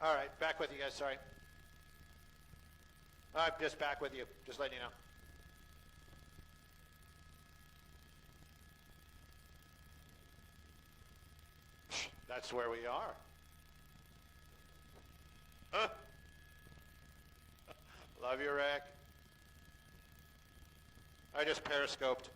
All right, back with you guys, sorry. I'm just back with you, just letting you know. That's where we are. Huh? Love you, Rick. I just periscoped.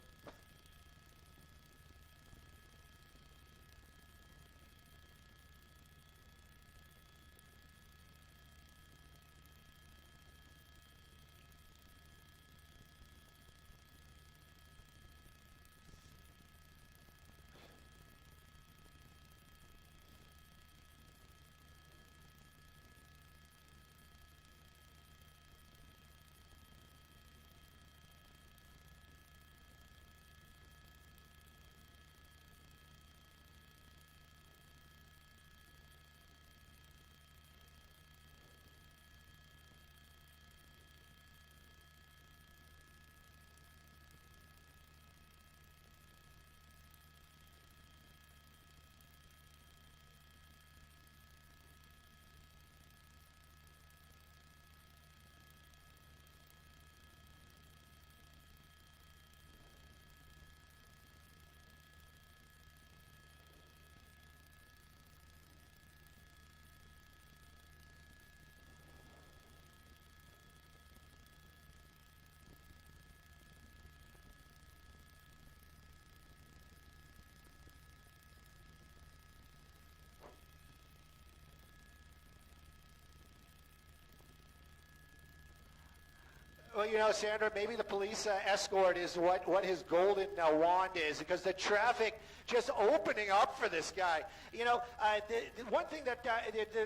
Well, you know, Sandra, maybe the police escort is what his golden wand is, because the traffic just opening up for this guy. You know, the one thing that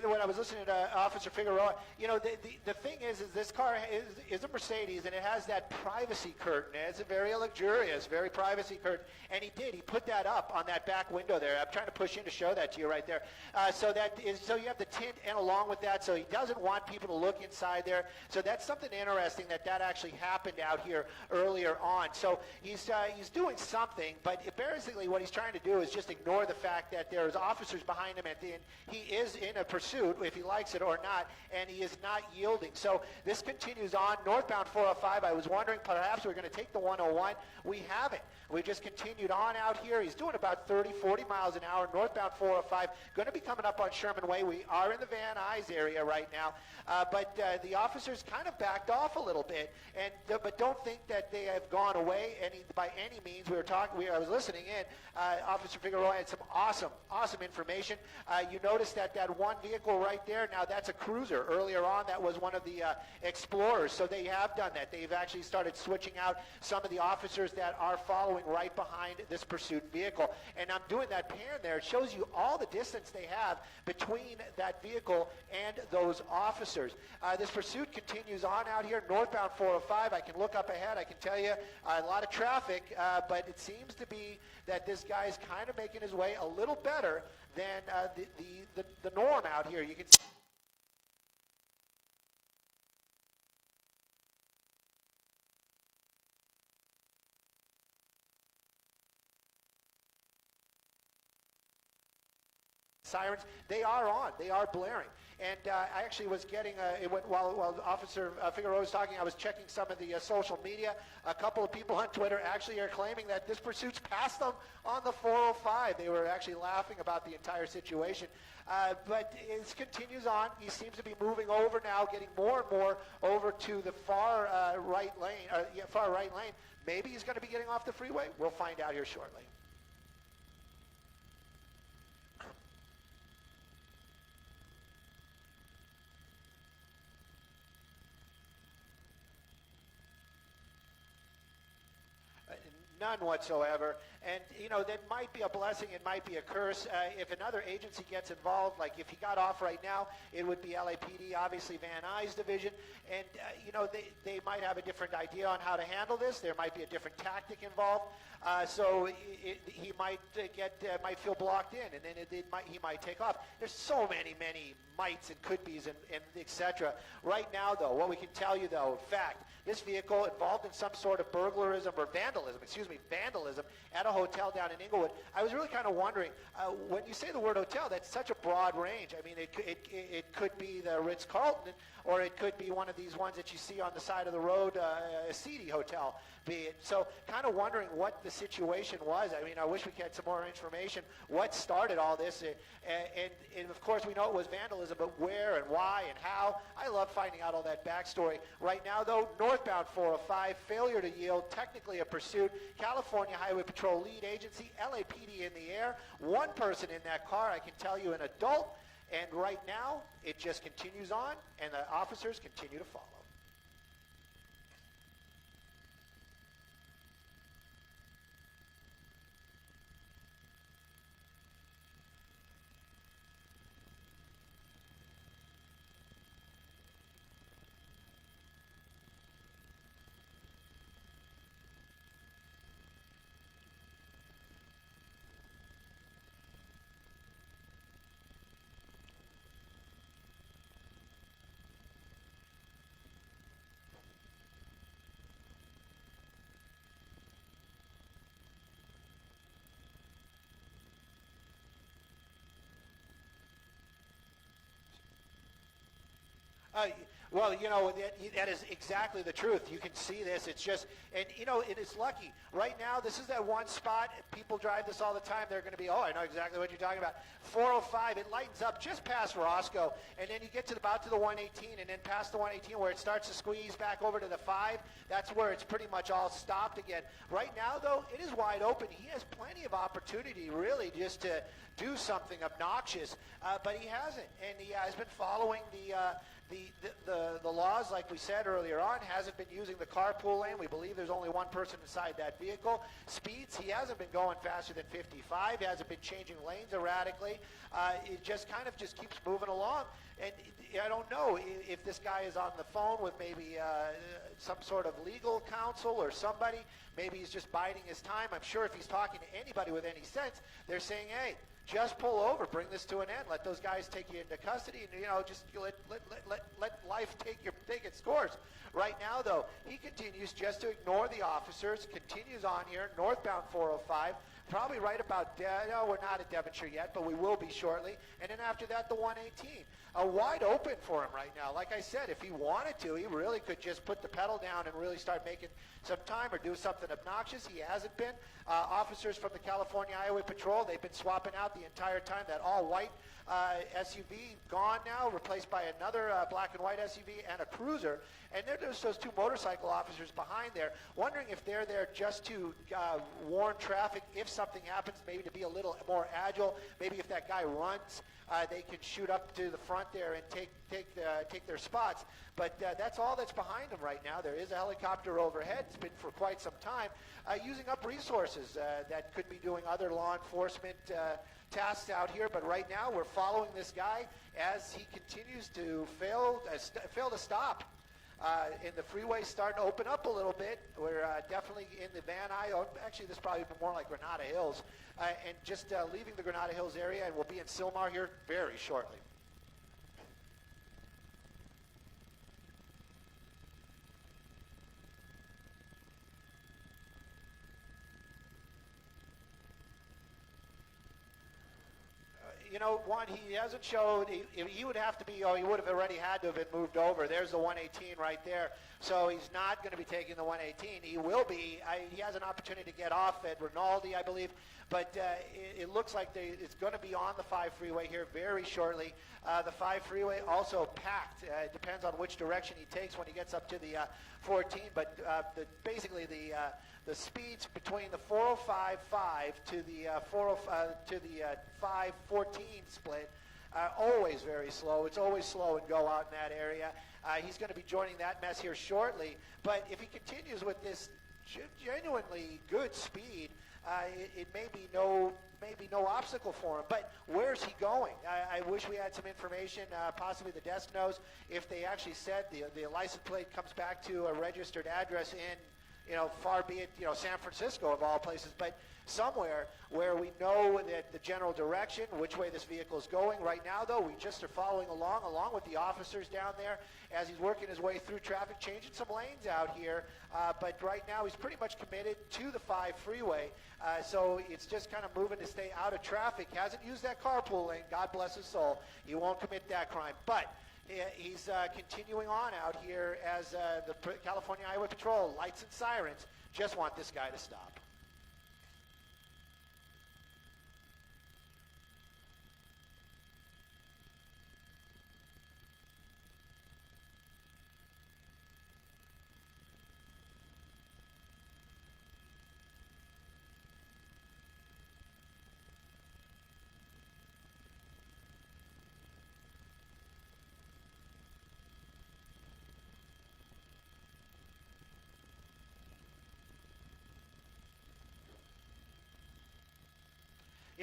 when I was listening to Officer Figueroa, you know, the thing is this car is a Mercedes, and it has that privacy curtain. It's a very luxurious, very privacy curtain, and he put that up on that back window there. I'm trying to push in to show that to you right there. So you have the tint, and along with that, so he doesn't want people to look inside there. So that's something interesting that actually happened out here earlier on. So he's doing something, but basically what he's trying to do is just ignore the fact that there's officers behind him, and he is in a pursuit, if he likes it or not, and he is not yielding. So this continues on. Northbound 405, I was wondering perhaps we're going to take the 101. We haven't. We just continued on out here. He's doing about 30, 40 miles an hour. Northbound 405, going to be coming up on Sherman Way. We are in the Van Nuys area right now, but the officers kind of backed off a little bit, but don't think that they have gone away by any means. I was listening in. Officer Figueroa had some awesome information. You notice that one vehicle right there, now that's a cruiser. Earlier on, that was one of the Explorers, so they have done that. They've actually started switching out some of the officers that are following right behind this pursuit vehicle. And I'm doing that pan there. It shows you all the distance they have between that vehicle and those officers. This pursuit continues on out here, northbound 405. I can look up ahead. I can tell you a lot of traffic, but it seems to be that this guy is kind of making his way a little better than the norm out here. You can see sirens. They are on. They are blaring. And I actually was getting, while Officer Figueroa was talking, I was checking some of the social media. A couple of people on Twitter actually are claiming that this pursuit's passed them on the 405. They were actually laughing about the entire situation. But it continues on. He seems to be moving over now, getting more and more over to the far right lane. Maybe he's going to be getting off the freeway. We'll find out here shortly. None whatsoever. And, you know, that might be a blessing, it might be a curse. If another agency gets involved, like if he got off right now, it would be LAPD, obviously Van Nuys division. And, you know, they might have a different idea on how to handle this. There might be a different tactic involved. So he might might feel blocked in, and then he might take off. There's so many mights and could be's and etc. Right now, though, what we can tell you, though, in fact, this vehicle involved in some sort of burglarism or vandalism, vandalism at a hotel down in Inglewood. I was really kind of wondering, when you say the word hotel, that's such a broad range. I mean, it could be the Ritz-Carlton, or it could be one of these ones that you see on the side of the road, a seedy hotel. So kind of wondering what the situation was. I mean, I wish we had some more information. What started all this? And of course, we know it was vandalism, but where and why and how? I love finding out all that backstory. Right now, though, northbound 405, failure to yield, technically a pursuit. California Highway Patrol lead agency, LAPD in the air. One person in that car, I can tell you, an adult. And right now, it just continues on, and the officers continue to follow. Well, you know, that is exactly the truth. You can see this. It's just, and you know, it is lucky. Right now, this is that one spot. People drive this all the time. They're going to be, oh, I know exactly what you're talking about. 405, it lightens up just past Roscoe, and then you get to about to the 118, and then past the 118 where it starts to squeeze back over to the 5. That's where it's pretty much all stopped again. Right now, though, it is wide open. He has plenty of opportunity, really, just to do something obnoxious, but he hasn't, and he has been following the laws, like we said earlier on. Hasn't been using the carpool lane. We believe there's only one person inside that vehicle. Speeds, he hasn't been going faster than 55. He hasn't been changing lanes erratically. It just kind of just keeps moving along. And I don't know if this guy is on the phone with maybe some sort of legal counsel or somebody. Maybe he's just biding his time. I'm sure if he's talking to anybody with any sense, they're saying, hey, just pull over, bring this to an end. Let those guys take you into custody, and you know, just let life take its course. Right now, though, he continues just to ignore the officers. Continues on here, northbound 405. Probably right about, no, we're not at Devonshire yet, but we will be shortly. And then after that, the 118. Wide open for him right now. Like I said, if he wanted to, he really could just put the pedal down and really start making some time or do something obnoxious. He hasn't been. Officers from the California Highway Patrol, they've been swapping out the entire time. That all-white SUV gone now, replaced by another black and white SUV and a cruiser. And there's those two motorcycle officers behind there, wondering if they're there just to warn traffic if something happens, maybe to be a little more agile. Maybe if that guy runs, they can shoot up to the front there and take their spots. But that's all that's behind them right now. There is a helicopter overhead. It's been for quite some time, using up resources that could be doing other law enforcement tasks out here. But right now, we're following this guy as he continues to fail to stop. And the freeway's starting to open up a little bit. We're definitely in the Van Nuys. Actually, this is probably more like Granada Hills. And just leaving the Granada Hills area, and we'll be in Sylmar here very shortly. You know, one, he hasn't showed, he would have to be, he would have already had to have been moved over. There's the 118 right there. So he's not going to be taking the 118. He will be. He has an opportunity to get off at Rinaldi, I believe. But it looks like it's going to be on the 5 freeway here very shortly. The 5 freeway also packed. It depends on which direction he takes when he gets up to the 14. But basically the speeds between the 405-5 to the 514 split are always very slow. It's always slow and go out in that area. He's going to be joining that mess here shortly. But if he continues with this genuinely good speed, it may be no obstacle for him. But where's he going? I wish we had some information. Possibly the desk knows if they actually said the license plate comes back to a registered address in far be it, San Francisco of all places, but somewhere where we know that the general direction, which way this vehicle is going. Right now, though, we just are following along with the officers down there as he's working his way through traffic, changing some lanes out here. But right now, he's pretty much committed to the 5 freeway. So it's just kind of moving to stay out of traffic. Hasn't used that carpool lane. God bless his soul. He won't commit that crime. But he's continuing on out here as the California Highway Patrol, lights and sirens, just want this guy to stop.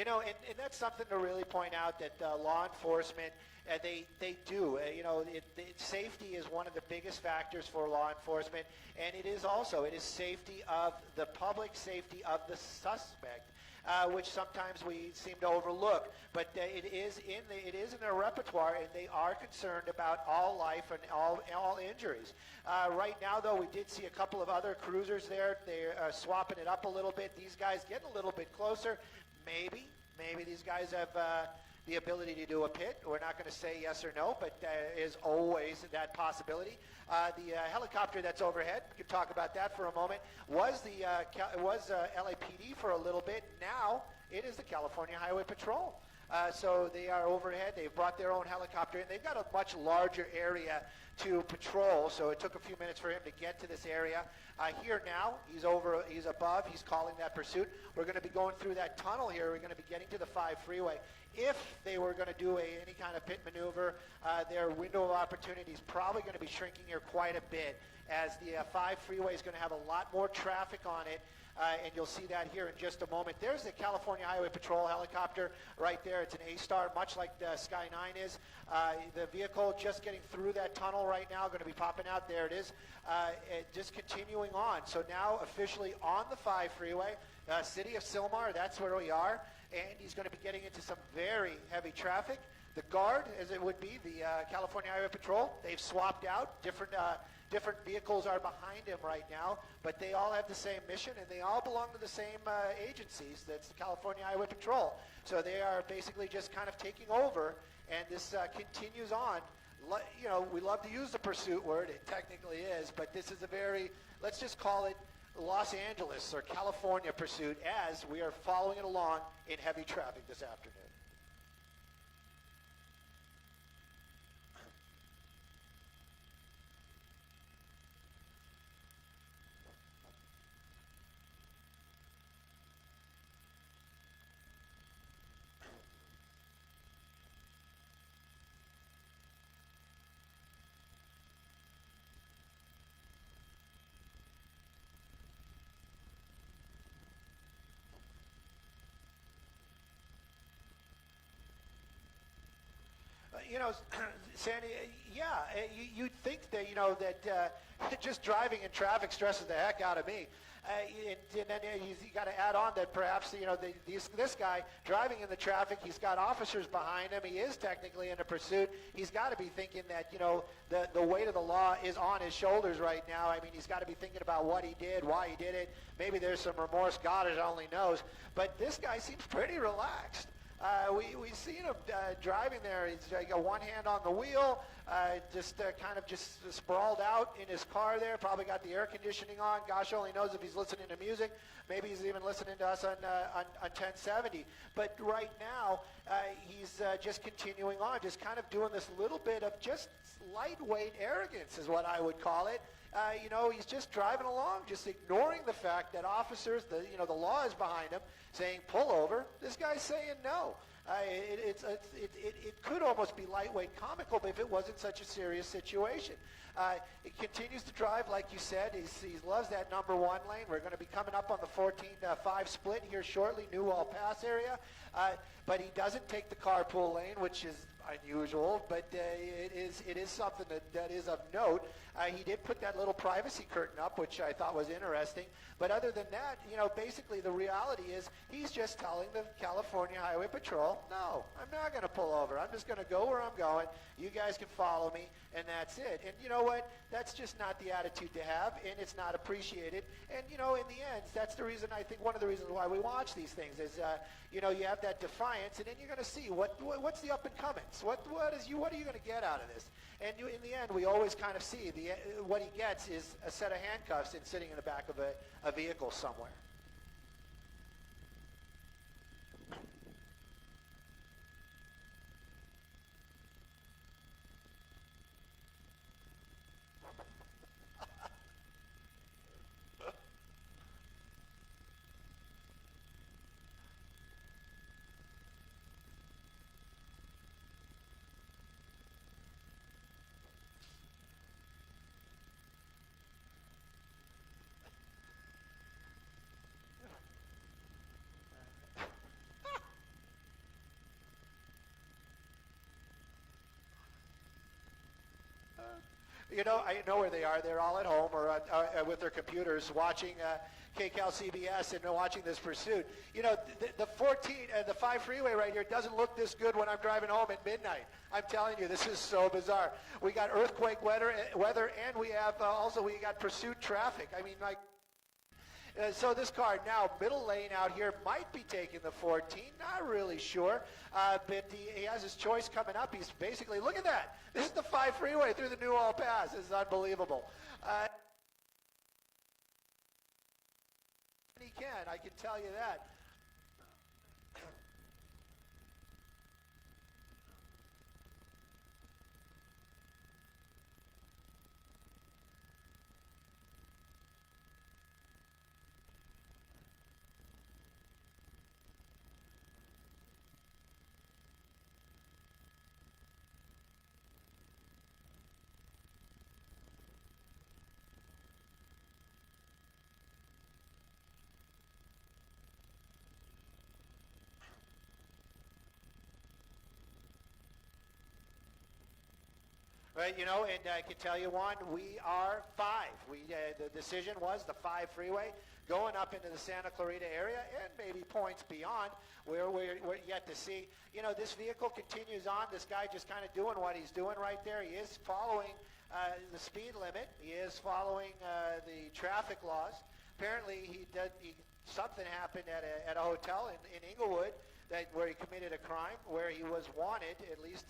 And that's something to really point out that law enforcement, they do. Safety is one of the biggest factors for law enforcement, and it is safety of the public, safety of the suspect, which sometimes we seem to overlook. But it is in their repertoire, and they are concerned about all life and all injuries. Right now, though, we did see a couple of other cruisers there. They're swapping it up a little bit. These guys getting a little bit closer. Maybe these guys have the ability to do a pit. We're not going to say yes or no, but there is always that possibility. The helicopter that's overhead, we could talk about that for a moment, was LAPD for a little bit. Now it is the California Highway Patrol. So they are overhead. They've brought their own helicopter in. They've got a much larger area to patrol, so it took a few minutes for him to get to this area. Here now, he's above, he's calling that pursuit. We're going to be going through that tunnel here. We're going to be getting to the 5 freeway. If they were going to do any kind of pit maneuver, their window of opportunity is probably going to be shrinking here quite a bit, as the 5 freeway is going to have a lot more traffic on it. And you'll see that here in just a moment. There's the California Highway Patrol helicopter right there. It's an A-Star, much like the Sky 9 is. The vehicle just getting through that tunnel right now, going to be popping out. There it is. Just continuing on. So now officially on the 5 freeway, city of Sylmar, that's where we are. And he's going to be getting into some very heavy traffic. The guard, as it would be, the California Highway Patrol, they've swapped out. Different vehicles are behind him right now, but they all have the same mission, and they all belong to the same agencies. That's the California Highway Patrol. So they are basically just kind of taking over, and this continues on. We love to use the pursuit word. It technically is, but this is a very, let's just call it Los Angeles or California pursuit, as we are following it along in heavy traffic this afternoon. Sandy, you'd think that, that just driving in traffic stresses the heck out of me. And then you got to add on that perhaps, this guy driving in the traffic, he's got officers behind him. He is technically in a pursuit. He's got to be thinking that, the weight of the law is on his shoulders right now. I mean, he's got to be thinking about what he did, why he did it. Maybe there's some remorse, God only knows. But this guy seems pretty relaxed. We've seen him driving there. He's got one hand on the wheel, just sprawled out in his car there. Probably got the air conditioning on. Gosh only knows if he's listening to music. Maybe he's even listening to us on 1070. But right now, he's just continuing on, just kind of doing this little bit of just lightweight arrogance is what I would call it. He's just driving along, just ignoring the fact that officers, the law is behind him, saying pull over. This guy's saying no. It could almost be lightweight comical if it wasn't such a serious situation. He continues to drive, like you said. He loves that number 1 lane. We're going to be coming up on the 14-5 split here shortly, New Wall Pass area. But he doesn't take the carpool lane, which is unusual, but it is something that is of note. He did put that little privacy curtain up, which I thought was interesting. But other than that, basically the reality is he's just telling the California Highway Patrol, no, I'm not going to pull over. I'm just going to go where I'm going. You guys can follow me, and that's it. And you know what? That's just not the attitude to have, and it's not appreciated. And, in the end, that's the reason, I think one of the reasons why we watch these things is, you have that defiance, and then you're going to see what's the up and comings. What are you going to get out of this? And in the end, we always kind of see what he gets is a set of handcuffs and sitting in the back of a vehicle somewhere. I know where they are. They're all at home or with their computers watching KCAL CBS and watching this pursuit. The 5 freeway right here doesn't look this good when I'm driving home at midnight. I'm telling you, this is so bizarre. We got earthquake weather and we have we got pursuit traffic. I mean, so this car now, middle lane out here, might be taking the 14. Not really sure. But he has his choice coming up. He's basically, look at that. This is the 5 freeway through the New All Pass. This is unbelievable. He can, I can tell you that. Right, and I can tell you one, we are 5. The decision was the 5 freeway going up into the Santa Clarita area and maybe points beyond where we're yet to see. This vehicle continues on. This guy just kind of doing what he's doing right there. He is following the speed limit. He is following the traffic laws. Apparently, something happened at a hotel in Inglewood where he committed a crime, where he was wanted, at least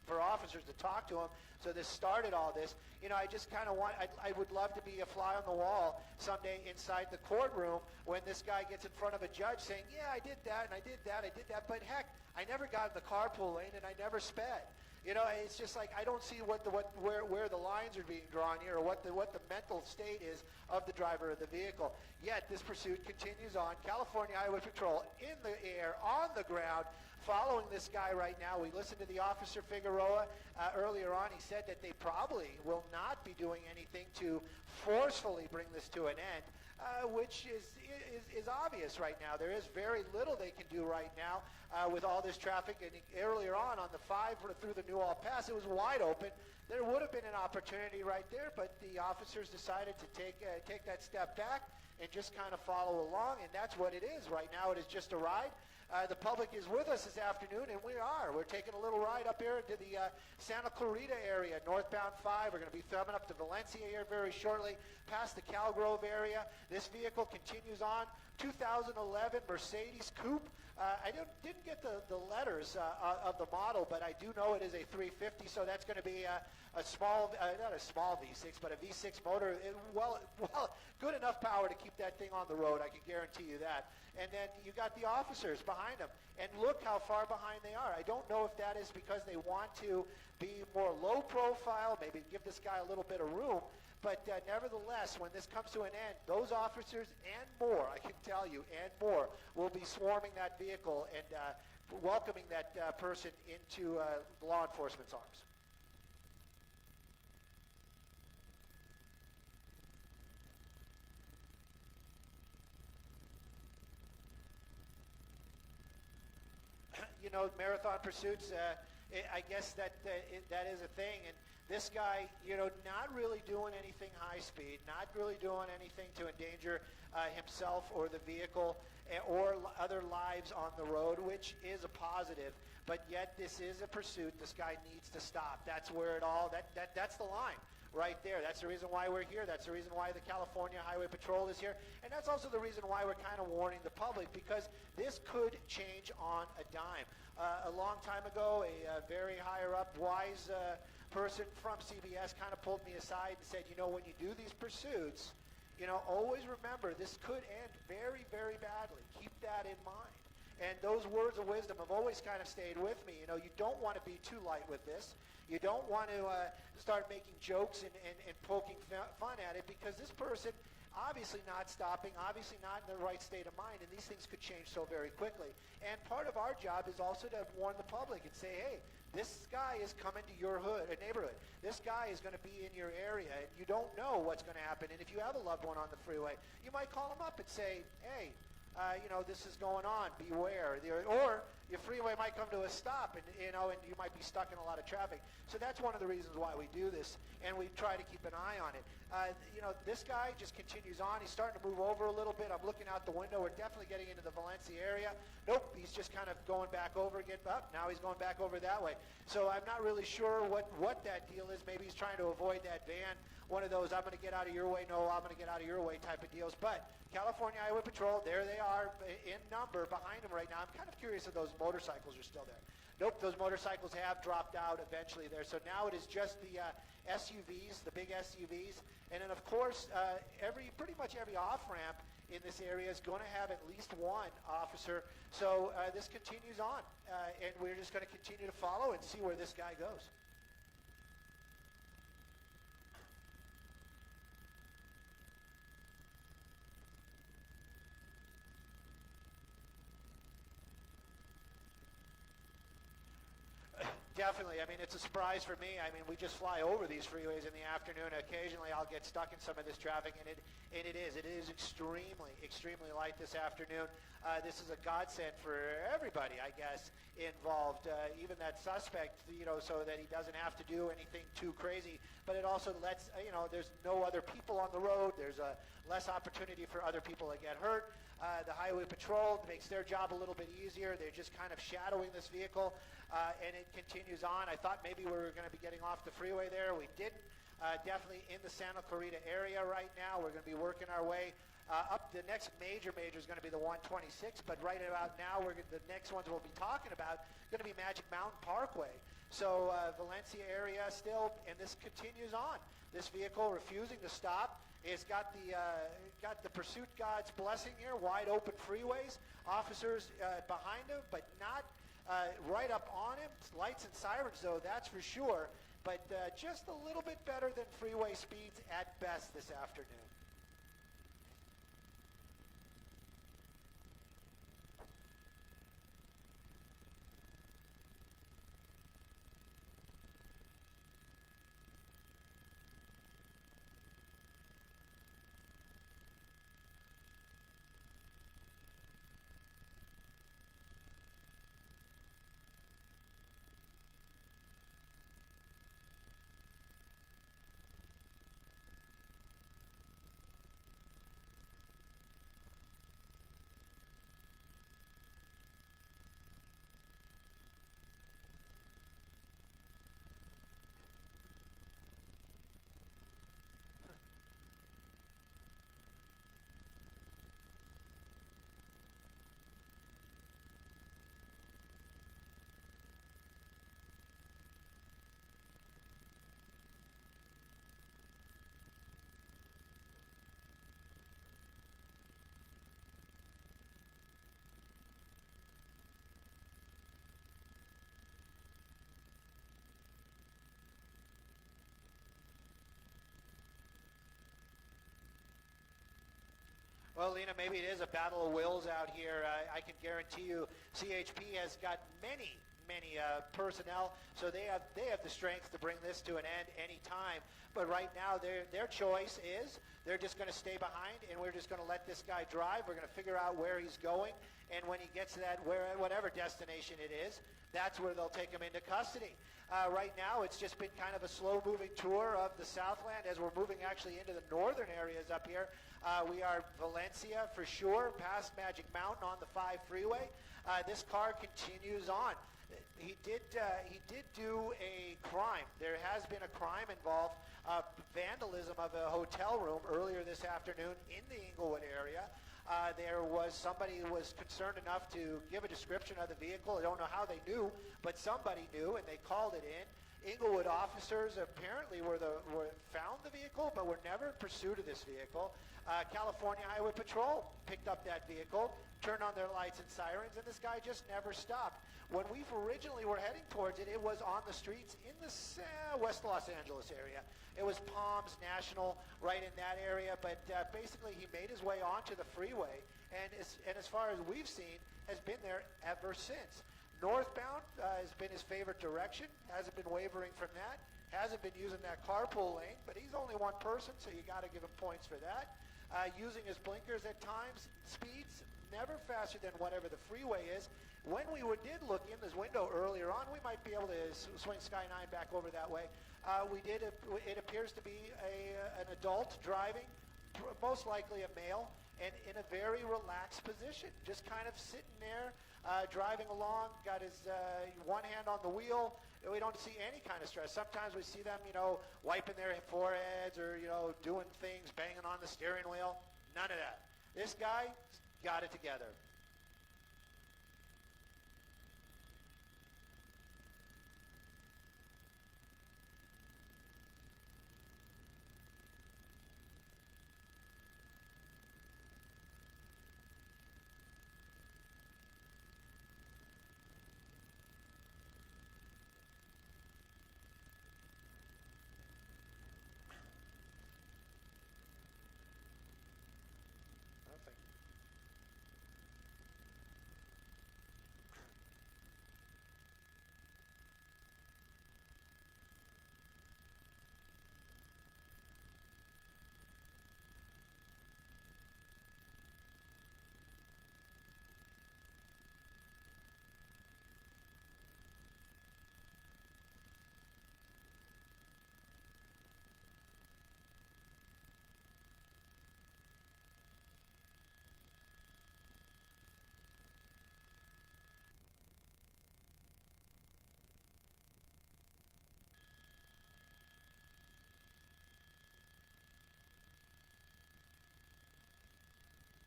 for officers to talk to him. So this started all this. I just kind of I would love to be a fly on the wall someday inside the courtroom when this guy gets in front of a judge saying, yeah, I did that, and I did that, but heck, I never got in the carpool lane and I never sped. It's just like I don't see where the lines are being drawn here, or what the mental state is of the driver of the vehicle. Yet this pursuit continues on. California Highway Patrol in the air, on the ground, following this guy right now. We listened to the officer Figueroa earlier on. He said that they probably will not be doing anything to forcefully bring this to an end, which is obvious right now. There is very little they can do right now with all this traffic. And earlier on the 5 through the New All Pass, it was wide open. There would have been an opportunity right there, but the officers decided to take that step back and just kind of follow along, and that's what it is right now. It is just a ride. The public is with us this afternoon, and we're taking a little ride up here into the Santa Clarita area, northbound 5. We're going to be thumbing up to Valencia here very shortly, past the Calgrove area. This vehicle continues on. 2011 Mercedes Coupe. I didn't get the letters of the model, but I do know it is a 350, so that's going to be a small, not a small V6, but a V6 motor. Well, good enough power to keep that thing on the road, I can guarantee you that. And then you got the officers behind them, and look how far behind they are. I don't know if that is because they want to be more low profile, maybe give this guy a little bit of room. But nevertheless, when this comes to an end, those officers and more, I can tell you, and more, will be swarming that vehicle and welcoming that person into law enforcement's arms. Marathon pursuits, I guess that that is a thing. And this guy, you know, not really doing anything high speed, not really doing anything to endanger himself or the vehicle or other lives on the road, which is a positive. But yet this is a pursuit. This guy needs to stop. That's where it all, that's the line right there. That's the reason why we're here. That's the reason why the California Highway Patrol is here. And that's also the reason why we're kind of warning the public, because this could change on a dime. A long time ago, a very higher up, wise person from CBS kind of pulled me aside and said, you know, when you do these pursuits, you know, always remember this could end very, very badly. Keep that in mind. And those words of wisdom have always kind of stayed with me. You know, you don't want to be too light with this. You don't want to start making jokes and poking fun at it, because this person obviously not stopping, obviously not in the right state of mind, and these things could change so very quickly. And part of our job is also to warn the public and say, hey, this guy is coming to your neighborhood. This guy is going to be in your area, and you don't know what's going to happen. And if you have a loved one on the freeway, you might call him up and say, hey, you know, this is going on, beware. Or your freeway might come to a stop, and you know, and you might be stuck in a lot of traffic. So that's one of the reasons why we do this, and we try to keep an eye on it. You know, this guy just continues on. He's starting to move over a little bit. I'm looking out the window. We're definitely getting into the Valencia area. Nope, he's just kind of going back over again. Now he's going back over that way. So I'm not really sure what that deal is. Maybe he's trying to avoid that van. One of those, I'm going to get out of your way, no, I'm going to get out of your way type of deals. But California Highway Patrol, there they are in number behind him right now. I'm kind of curious if those motorcycles are still there. Nope, those motorcycles have dropped out eventually there. So now it is just the SUVs, the big SUVs. And then, of course, pretty much every off-ramp in this area is going to have at least one officer. So this continues on, and we're just going to continue to follow and see where this guy goes. Definitely. I mean, it's a surprise for me. I mean, we just fly over these freeways in the afternoon. Occasionally, I'll get stuck in some of this traffic, and it is extremely light this afternoon. This is a godsend for everybody, I guess, involved. Even that suspect, you know, so that he doesn't have to do anything too crazy. But it also lets, you know, there's no other people on the road. There's less opportunity for other people to get hurt. The Highway Patrol makes their job a little bit easier. They're just kind of shadowing this vehicle, and it continues on. I thought maybe we were going to be getting off the freeway there. We didn't. Definitely in the Santa Clarita area right now. We're going to be working our way up. The next major is going to be the 126, but right about now, the next ones we'll be talking about going to be Magic Mountain Parkway. So Valencia area still, and this continues on. This vehicle refusing to stop. It's got the pursuit god's blessing here, wide open freeways, officers behind him, but not right up on him. Lights and sirens, though, that's for sure, but just a little bit better than freeway speeds at best this afternoon. Well, Lena, maybe it is a battle of wills out here. I can guarantee you CHP has got many personnel, so they have the strength to bring this to an end any time. But right now, their choice is they're just going to stay behind, and we're just going to let this guy drive. We're going to figure out where he's going, and when he gets to that whatever destination it is, that's where they'll take him into custody. Right now, it's just been kind of a slow-moving tour of the Southland as we're moving actually into the northern areas up here. We are Valencia for sure, past Magic Mountain on the 5 freeway. This car continues on. He did do a crime. There has been a crime involved, vandalism of a hotel room earlier this afternoon in the Inglewood area. There was somebody who was concerned enough to give a description of the vehicle. I don't know how they knew, but somebody knew, and they called it in. Inglewood officers apparently found the vehicle, but were never in pursuit of this vehicle. California Highway Patrol picked up that vehicle, turned on their lights and sirens, and this guy just never stopped. When we originally were heading towards it, it was on the streets in the West Los Angeles area. It was Palms National, right in that area, but basically he made his way onto the freeway, and as far as we've seen, has been there ever since. Northbound has been his favorite direction, hasn't been wavering from that, hasn't been using that carpool lane, but he's only one person, so you got to give him points for that. Using his blinkers at times, speeds never faster than whatever the freeway is. When we did look in this window earlier on, we might be able to swing Sky 9 back over that way. It appears to be an adult driving, most likely a male, and in a very relaxed position, just kind of sitting there, driving along, got his one hand on the wheel. We don't see any kind of stress. Sometimes we see them, wiping their foreheads or, doing things, banging on the steering wheel. None of that. This guy got it together.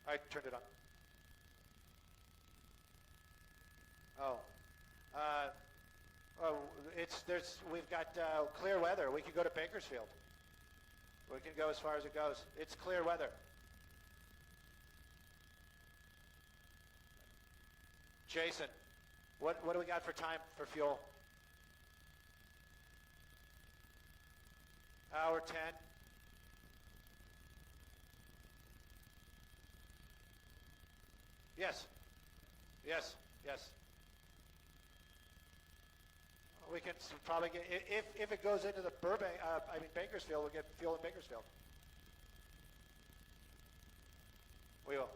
I turned it on. We've got clear weather. We can go to Bakersfield. We can go as far as it goes. It's clear weather. Jason, what do we got for time for fuel? Hour 10. Yes. We can probably get, if it goes into the Bakersfield, we'll get fuel in Bakersfield. We will.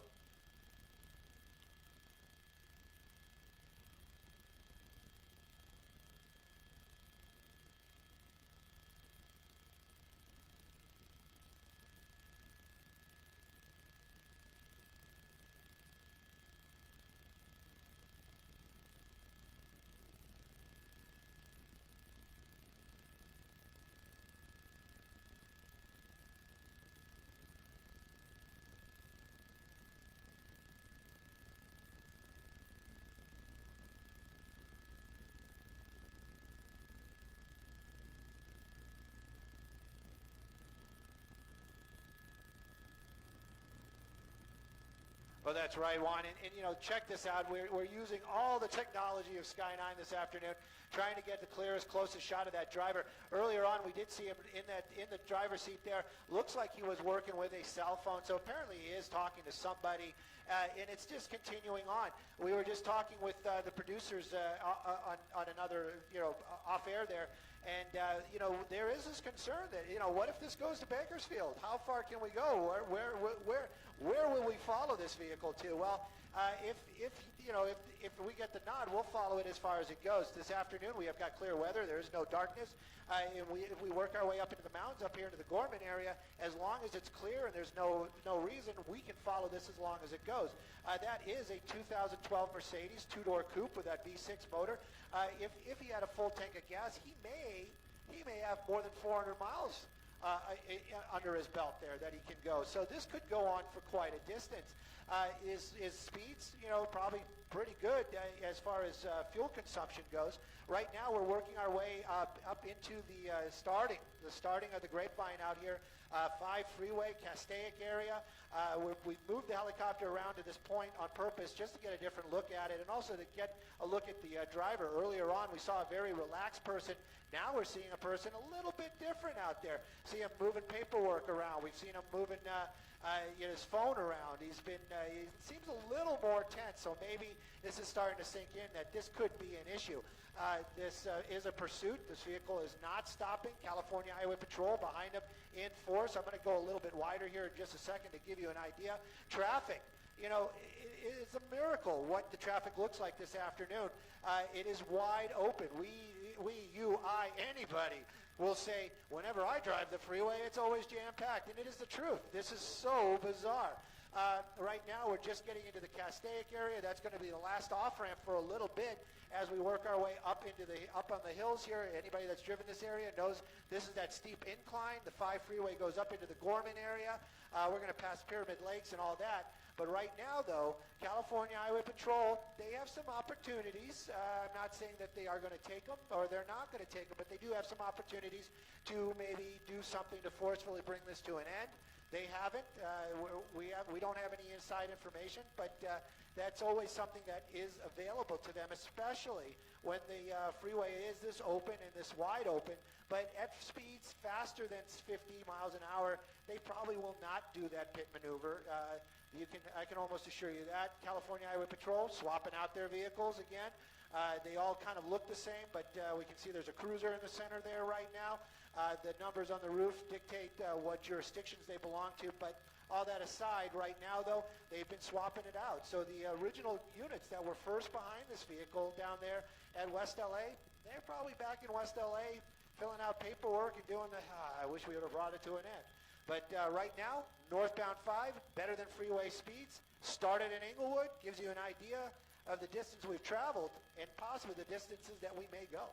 Well, that's right, Juan. And you know, check this out. We're using all the technology of Sky 9 this afternoon, trying to get the clearest, closest shot of that driver. Earlier on, we did see him in the driver's seat there. Looks like he was working with a cell phone, so apparently he is talking to somebody, and it's just continuing on. We were just talking with the producers on another, you know, off air there. And, you know, there is this concern that, you know, what if this goes to Bakersfield? How far can we go? Where will we follow this vehicle to? Well, if we get the nod, we'll follow it as far as it goes. This afternoon, we have got clear weather. There is no darkness. And if we work our way up into the mountains, up here into the Gorman area, as long as it's clear and there's no reason, we can follow this as long as it goes. That is a 2012 Mercedes two-door coupe with that V6 motor. If he had a full tank of gas, he may have more than 400 miles under his belt there that he can go. So this could go on for quite a distance. His speeds, you know, probably pretty good as far as fuel consumption goes. Right now, we're working our way up into the starting of the Grapevine out here, 5 Freeway, Castaic area. We've moved the helicopter around to this point on purpose just to get a different look at it, and also to get a look at the driver. Earlier on, we saw a very relaxed person. Now we're seeing a person a little bit different out there. See him moving paperwork around. We've seen him moving his phone around. He seems a little more tense, so maybe this is starting to sink in that this could be an issue. This is a pursuit. This vehicle is not stopping. California Highway Patrol behind him in force. I'm going to go a little bit wider here in just a second to give you an idea. Traffic. You know, it's a miracle what the traffic looks like this afternoon. It is wide open. Anybody will say, whenever I drive the freeway, it's always jam-packed, and it is the truth. This is so bizarre. Right now, we're just getting into the Castaic area. That's going to be the last off-ramp for a little bit as we work our way up on the hills here. Anybody that's driven this area knows this is that steep incline. The 5 Freeway goes up into the Gorman area. We're going to pass Pyramid Lakes and all that. But right now, though, California Highway Patrol, they have some opportunities. I'm not saying that they are going to take them or they're not going to take them, but they do have some opportunities to maybe do something to forcefully bring this to an end. They haven't. We don't have any inside information, but that's always something that is available to them, especially when the freeway is this open and this wide open. But at speeds faster than 50 miles an hour, they probably will not do that pit maneuver. I can almost assure you that. California Highway Patrol swapping out their vehicles again. They all kind of look the same, but we can see there's a cruiser in the center there right now. The numbers on the roof dictate what jurisdictions they belong to, but all that aside, right now, though, they've been swapping it out. So the original units that were first behind this vehicle down there at West LA, they're probably back in West LA filling out paperwork and doing I wish we would have brought it to an end. But right now, Northbound 5, better than freeway speeds. Started in Inglewood, gives you an idea of the distance we've traveled and possibly the distances that we may go.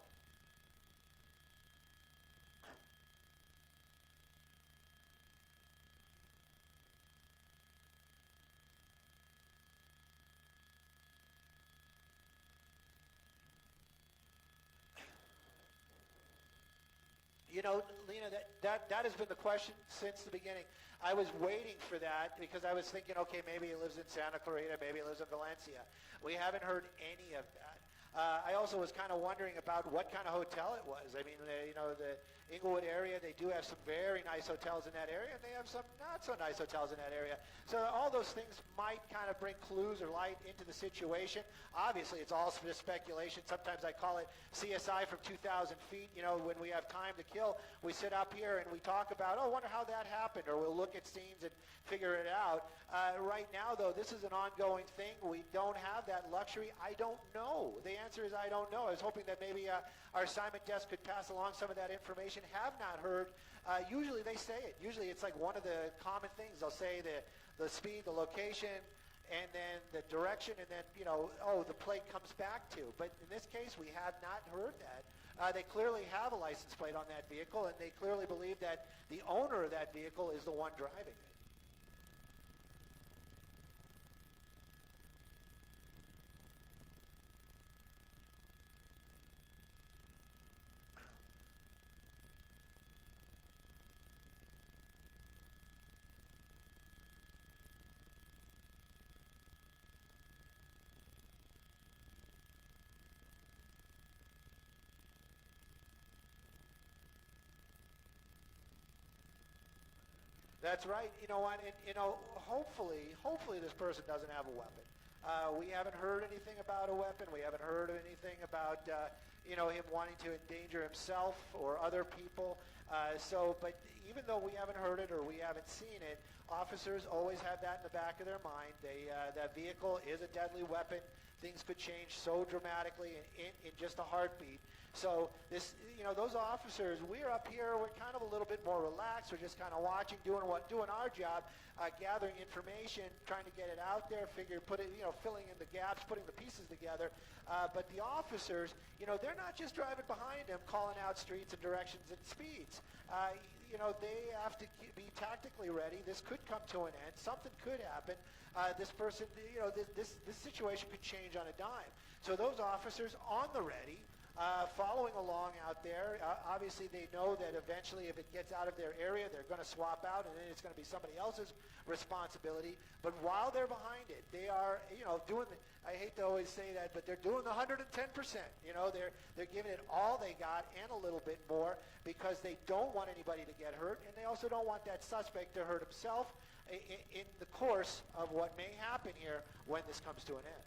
You know, Lena, that has been the question since the beginning. I was waiting for that because I was thinking, okay, maybe he lives in Santa Clarita, maybe he lives in Valencia. We haven't heard any of that. I also was kind of wondering about what kind of hotel it was. I mean, you know, the Inglewood area, they do have some very nice hotels in that area, and they have some not so nice hotels in that area. So all those things might kind of bring clues or light into the situation. Obviously, it's all just speculation. Sometimes I call it CSI from 2,000 feet. You know, when we have time to kill, we sit up here and we talk about, oh, I wonder how that happened, or we'll look at scenes and figure it out. Right now, though, this is an ongoing thing. We don't have that luxury. I don't know. The answer is I don't know. I was hoping that maybe our assignment desk could pass along some of that information. Have not heard. Usually they say it. Usually it's like one of the common things. They'll say the speed, the location, and then the direction, and then, you know, oh, the plate comes back to. But in this case, we have not heard that. They clearly have a license plate on that vehicle, and they clearly believe that the owner of that vehicle is the one driving it. That's right. You know what? And, hopefully this person doesn't have a weapon. We haven't heard anything about a weapon. We haven't heard anything about, him wanting to endanger himself or other people. But even though we haven't heard it or we haven't seen it, officers always have that in the back of their mind. That vehicle is a deadly weapon. Things could change so dramatically in just a heartbeat. So those officers, we're up here, we're kind of a little bit more relaxed. We're just kind of watching, doing our job, gathering information, trying to get it out there, filling in the gaps, putting the pieces together. But the officers, they're not just driving behind them, calling out streets and directions and speeds. They have to be tactically ready. This could come to an end. Something could happen. This person, this situation could change on a dime. So those officers on the ready, following along out there. Obviously, they know that eventually if it gets out of their area, they're going to swap out, and then it's going to be somebody else's responsibility. But while they're behind it, they are, doing the, I hate to always say that, but they're doing the 110%. They're giving it all they got and a little bit more because they don't want anybody to get hurt, and they also don't want that suspect to hurt himself in the course of what may happen here when this comes to an end.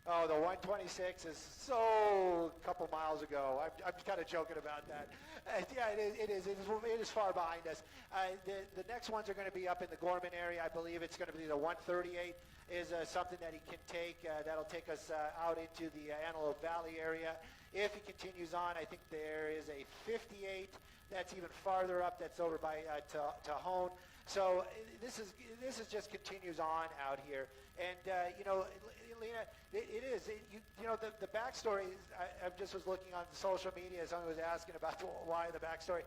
Oh, the 126 is so a couple miles ago. I'm kind of joking about that. Yeah, it is. It is far behind us. The next ones are going to be up in the Gorman area. I believe it's going to be the 138 is something that he can take. That'll take us out into the Antelope Valley area. If he continues on, I think there is a 58 that's even farther up. That's over by Tajon. So this is just continues on out here, and Lena, it is. The backstory is, I just was looking on social media. Someone was asking about why the backstory.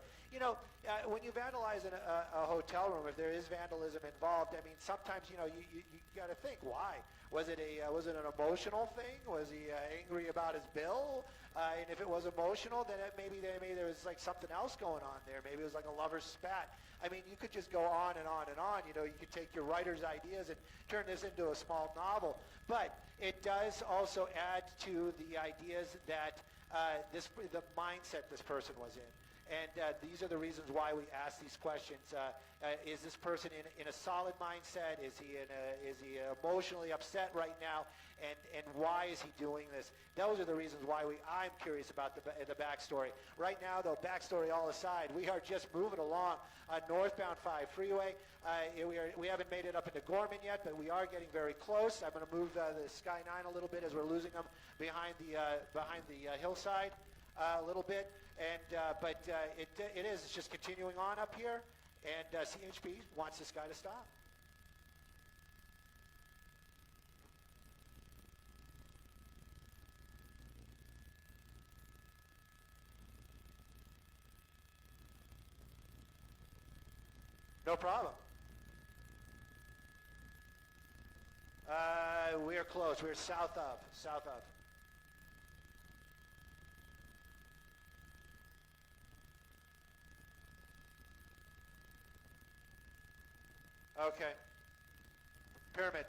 When you vandalize a hotel room, if there is vandalism involved, I mean, sometimes you got to think why. Was it an emotional thing? Was he angry about his bill? And if it was emotional, then maybe there was like something else going on there. Maybe it was like a lover's spat. I mean, you could just go on and on and on. You could take your writer's ideas and turn this into a small novel. But it does also add to the ideas that the mindset this person was in. And these are the reasons why we ask these questions. Is this person in a solid mindset? Is he emotionally upset right now? And why is he doing this? Those are the reasons why I'm curious about the backstory. Right now, though, backstory all aside, we are just moving along Northbound 5 Freeway. We haven't made it up into Gorman yet, but we are getting very close. I'm going to move the Sky 9 a little bit as we're losing them behind the hillside a little bit. But it's just continuing on up here, and CHP wants this guy to stop. No problem. We are close. We're south of. Okay. Pyramid.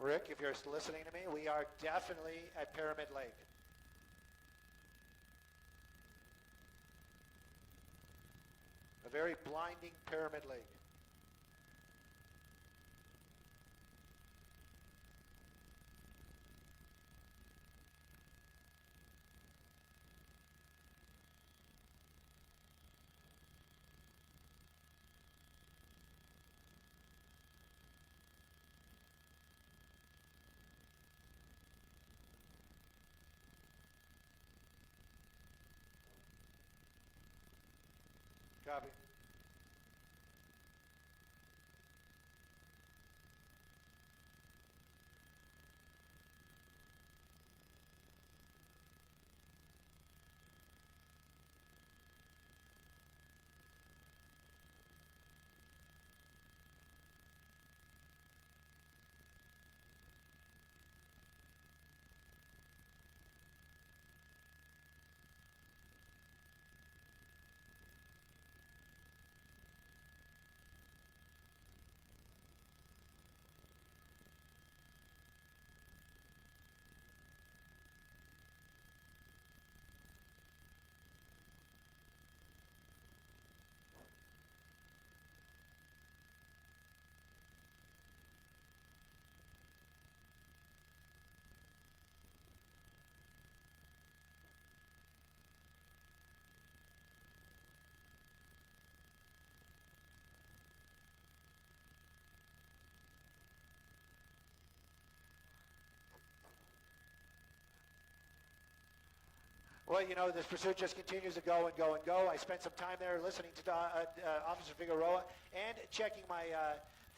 Rick, if you're listening to me, we are definitely at Pyramid Lake. A very blinding Pyramid Lake. Copy. Well, you know, this pursuit just continues to go and go and go. I spent some time there listening to Officer Figueroa and checking my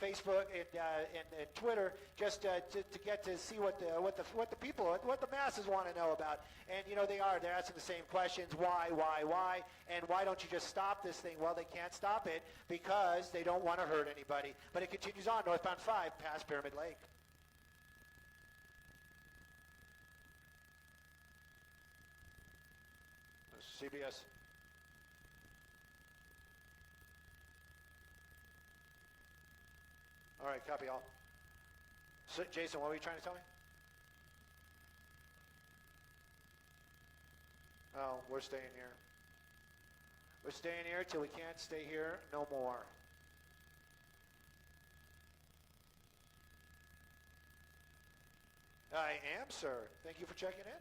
Facebook and Twitter just to get to see what the people, what the masses want to know about. And you know, they're asking the same questions: why, and why don't you just stop this thing? Well, they can't stop it because they don't want to hurt anybody. But it continues on northbound 5 past Pyramid Lake. CBS. All right, copy all. So, Jason, what were you trying to tell me? Oh, we're staying here. We're staying here till we can't stay here no more. I am, sir. Thank you for checking in.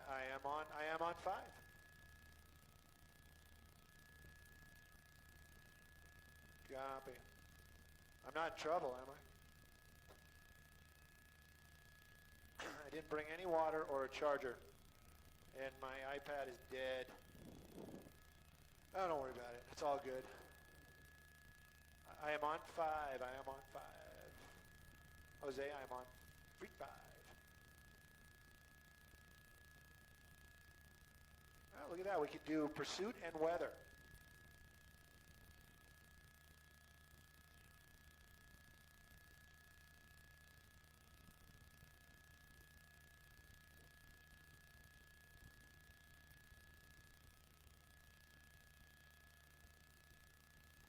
I am on 5. Copy. I'm not in trouble, am I? I didn't bring any water or a charger, and my iPad is dead. Oh, don't worry about it. It's all good. I am on 5. I am on 5. Jose, I am on 5. Oh, look at that. We can do pursuit and weather.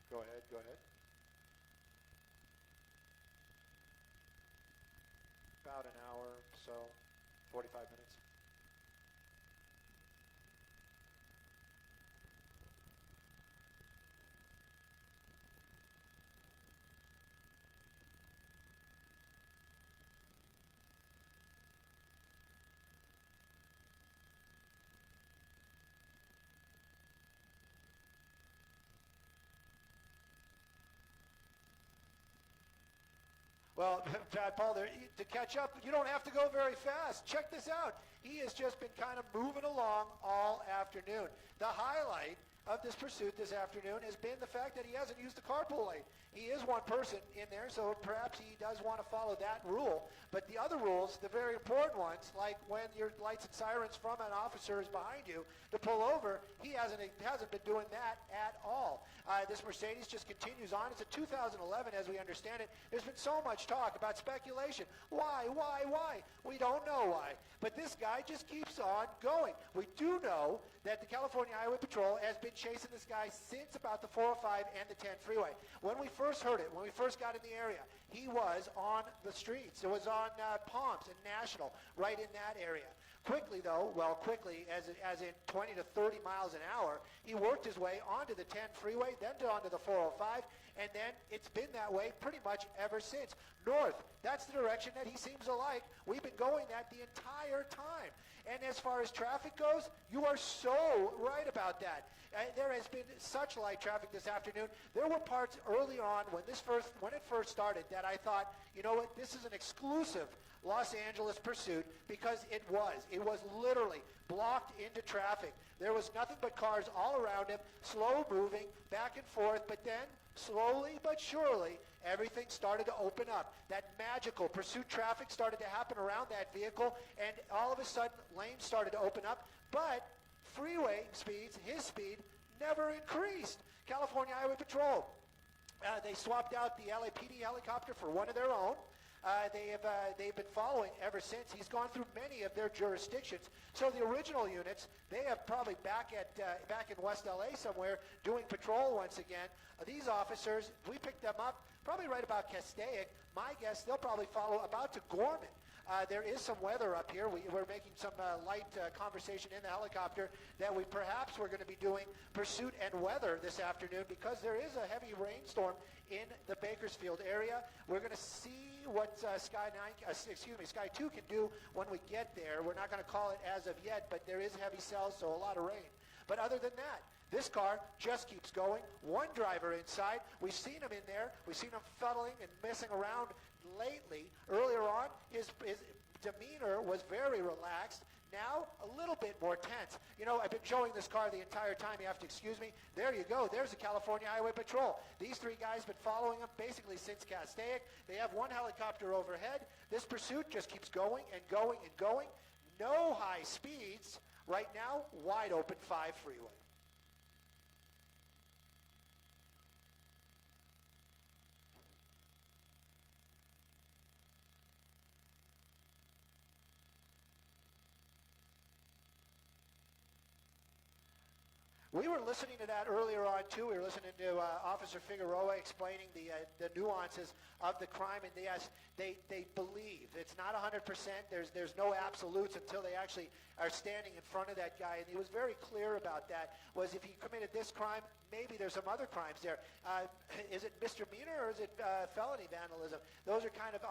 Go ahead, go ahead. About an hour, so 45 minutes. Well, Pat Paul, to catch up, you don't have to go very fast. Check this out. He has just been kind of moving along all afternoon. The highlight of this pursuit this afternoon has been the fact that he hasn't used the carpool lane. He is one person in there, so perhaps he does want to follow that rule. But the other rules, the very important ones, like when your lights and sirens from an officer is behind you to pull over, he hasn't been doing that at all. This Mercedes just continues on. It's a 2011, as we understand it. There's been so much talk about speculation. Why? We don't know why. But this guy just keeps on going. We do know that the California Highway Patrol has been been chasing this guy since about the 405 and the 10 freeway. When we first heard it, when we first got in the area, he was on the streets. It was on Palms and National, right in that area. Quickly, though, well, quickly, as in 20 to 30 miles an hour, he worked his way onto the 10 freeway, then onto the 405, and then it's been that way pretty much ever since. North, that's the direction that he seems to like. We've been going that the entire time. And as far as traffic goes, you are so right about that. There has been such light traffic this afternoon. There were parts early on when it first started that I thought, you know what, this is an exclusive Los Angeles pursuit, because it was literally blocked into traffic. There was nothing but cars all around him, slow moving, back and forth, but then slowly but surely, everything started to open up. That magical pursuit traffic started to happen around that vehicle, and all of a sudden, lanes started to open up, but freeway speeds, his speed, never increased. California Highway Patrol, they swapped out the LAPD helicopter for one of their own. They've been following ever since. He's gone through many of their jurisdictions. So the original units, they have probably back in West LA somewhere doing patrol once again. These officers, we picked them up probably right about Castaic. My guess, they'll probably follow about to Gorman. There is some weather up here. We're making some light conversation in the helicopter that we perhaps we're going to be doing pursuit and weather this afternoon, because there is a heavy rainstorm in the Bakersfield area. We're going to see what Sky 2 can do when we get there. We're not going to call it as of yet, but there is heavy cells, so a lot of rain. But other than that, this car just keeps going. One driver inside. We've seen him in there. We've seen him fuddling and messing around lately. Earlier on, his demeanor was very relaxed. Now, a little bit more tense. You know, I've been showing this car the entire time. You have to excuse me. There you go. There's the California Highway Patrol. These three guys have been following him basically since Castaic. They have one helicopter overhead. This pursuit just keeps going and going and going. No high speeds. Right now, wide open 5 freeway. We were listening to that earlier on, too. We were listening to Officer Figueroa explaining the nuances of the crime. And yes, they believe. It's not 100%. There's no absolutes until they actually are standing in front of that guy. And he was very clear about that, was if he committed this crime, maybe there's some other crimes there. Is it misdemeanor or is it felony vandalism? Those are kind of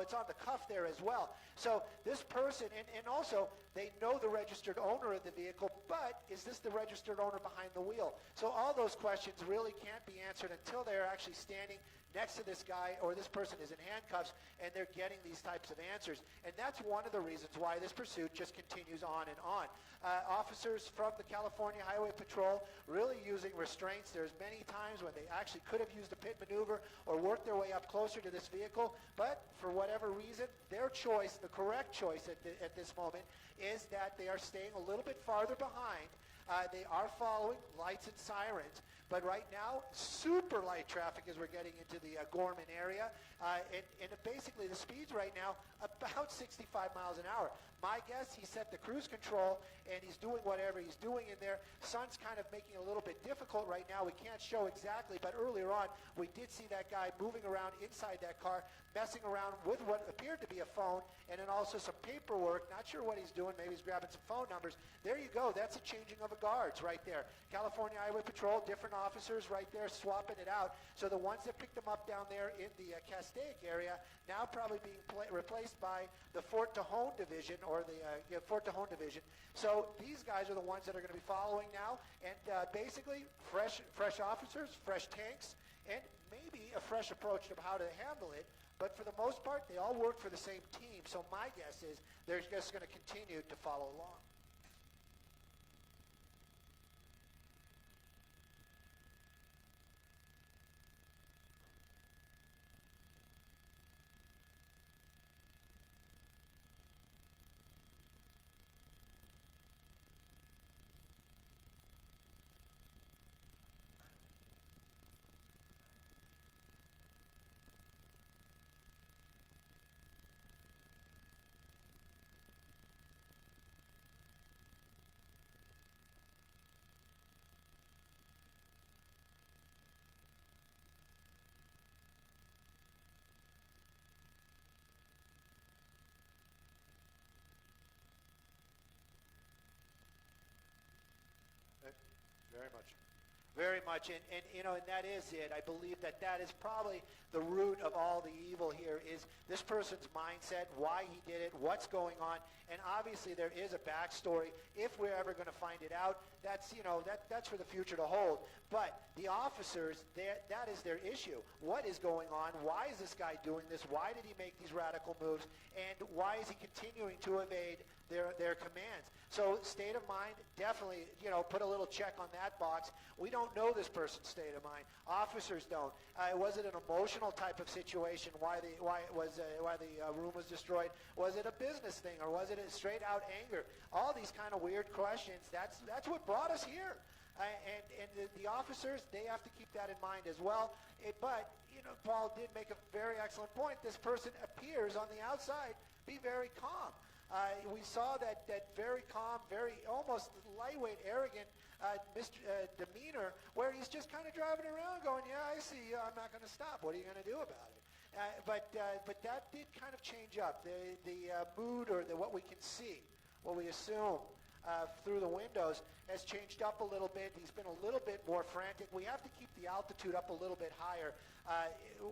it's on the cuff there as well. So this person, and also they know the registered owner of the vehicle, but is this the registered owner behind the wheel? So all those questions really can't be answered until they're actually standing next to this guy, or this person is in handcuffs, and they're getting these types of answers. And that's one of the reasons why this pursuit just continues on and on. Officers from the California Highway Patrol really using restraints. There's many times when they actually could have used a pit maneuver or worked their way up closer to this vehicle, but for whatever reason, their choice, the correct choice at this moment, is that they are staying a little bit farther behind. They are following lights and sirens, but right now, super light traffic as we're getting into the Gorman area. And basically the speeds right now, about 65 miles an hour. My guess, he set the cruise control, and he's doing whatever he's doing in there. Sun's kind of making it a little bit difficult right now. We can't show exactly, but earlier on, we did see that guy moving around inside that car, messing around with what appeared to be a phone, and then also some paperwork. Not sure what he's doing. Maybe he's grabbing some phone numbers. There you go. That's a changing of a guards right there. California Highway Patrol, different officers right there swapping it out. So the ones that picked them up down there in the Castaic area, now probably being replaced by the Fort Tejon Division, or the Fort Tejon Division. So these guys are the ones that are going to be following now, and basically fresh officers, fresh tanks, and maybe a fresh approach to how to handle it. But for the most part, they all work for the same team. So my guess is they're just going to continue to follow along. Very much. Very much, and you know, and that is it. I believe that that is probably the root of all the evil here is this person's mindset, why he did it, what's going on, and obviously there is a backstory. If we're ever going to find it out, that's, you know, that's for the future to hold. But the officers, that is their issue. What is going on? Why is this guy doing this? Why did he make these radical moves? And why is he continuing to evade their commands? So state of mind, definitely, you know, put a little check on that box. We don't know this person's state of mind. Officers don't. Was it an emotional type of situation? Why the room was destroyed? Was it a business thing, or was it a straight out anger? All these kind of weird questions. That's what brought us here. And the officers, they have to keep that in mind as well. But you know, Paul did make a very excellent point. This person appears on the outside be very calm. We saw that very calm, very almost lightweight, arrogant demeanor, where he's just kind of driving around going, yeah, I see you, I'm not going to stop. What are you going to do about it? But that did kind of change up. The mood, or what we can see, what we assume through the windows, has changed up a little bit. He's been a little bit more frantic. We have to keep the altitude up a little bit higher.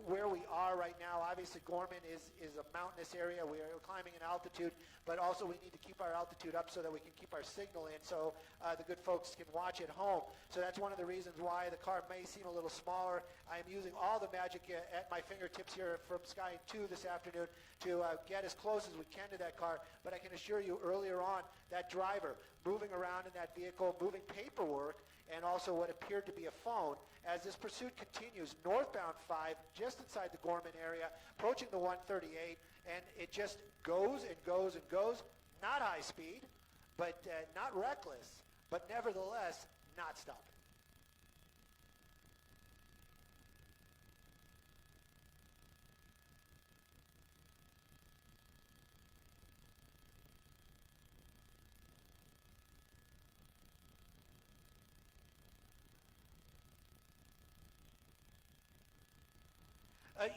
Where we are right now, obviously Gorman is a mountainous area. We are climbing in altitude, but also we need to keep our altitude up so that we can keep our signal in, so the good folks can watch at home. So that's one of the reasons why the car may seem a little smaller. I'm using all the magic at my fingertips here from Sky 2 this afternoon to get as close as we can to that car. But I can assure you, earlier on, that driver moving around in that vehicle, moving paperwork, and also what appeared to be a phone, as this pursuit continues, northbound 5, just inside the Gorman area, approaching the 138, and it just goes and goes and goes. Not high speed, but not reckless, but nevertheless not stopping.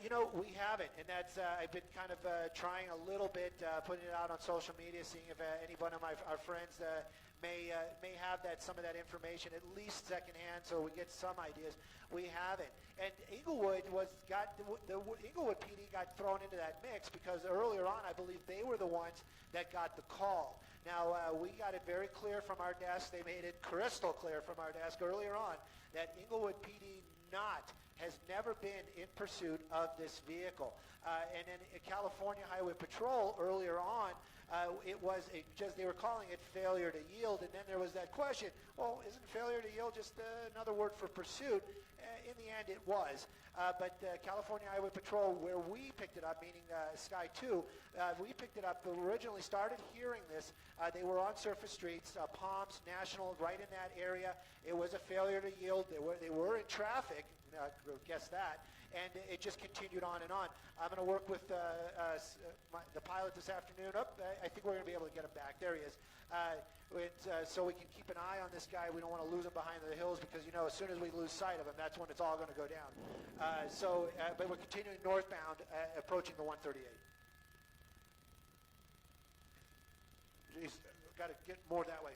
You know, we haven't, and that's I've been kind of trying a little bit, putting it out on social media, seeing if any one of our friends may have some of that information, at least secondhand, so we get some ideas. We haven't, and Inglewood the Inglewood PD got thrown into that mix because earlier on, I believe they were the ones that got the call. Now we got it very clear from our desk. They made it crystal clear from our desk earlier on that Inglewood PD has never been in pursuit of this vehicle. And then California Highway Patrol earlier on, it was they were calling it failure to yield, and then there was that question, well, isn't failure to yield just another word for pursuit? In the end, it was. But California Highway Patrol, where we picked it up, meaning Sky 2, we picked it up, originally started hearing this. They were on surface streets, Palms, National, right in that area. It was a failure to yield. They were in traffic, guess that. And it just continued on and on. I'm going to work with the pilot this afternoon. I think we're going to be able to get him back. There he is. So we can keep an eye on this guy. We don't want to lose him behind the hills because, you know, as soon as we lose sight of him, that's when it's all going to go down. But we're continuing northbound, approaching the 138. Jeez, got to get more that way.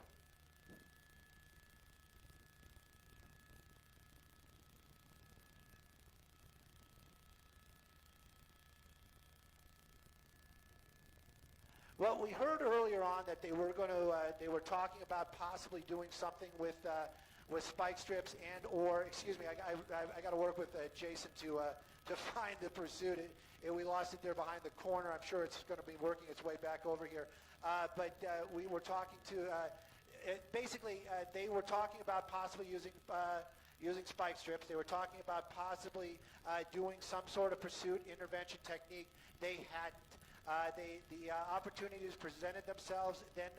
Well, we heard earlier on that they were they were talking about possibly doing something with spike strips or excuse me, I got to work with Jason to find the pursuit. We lost it there behind the corner. I'm sure it's going to be working its way back over here. But we were talking to basically they were talking about possibly using spike strips. They were talking about possibly doing some sort of pursuit intervention technique. They hadn't. The opportunities presented themselves, then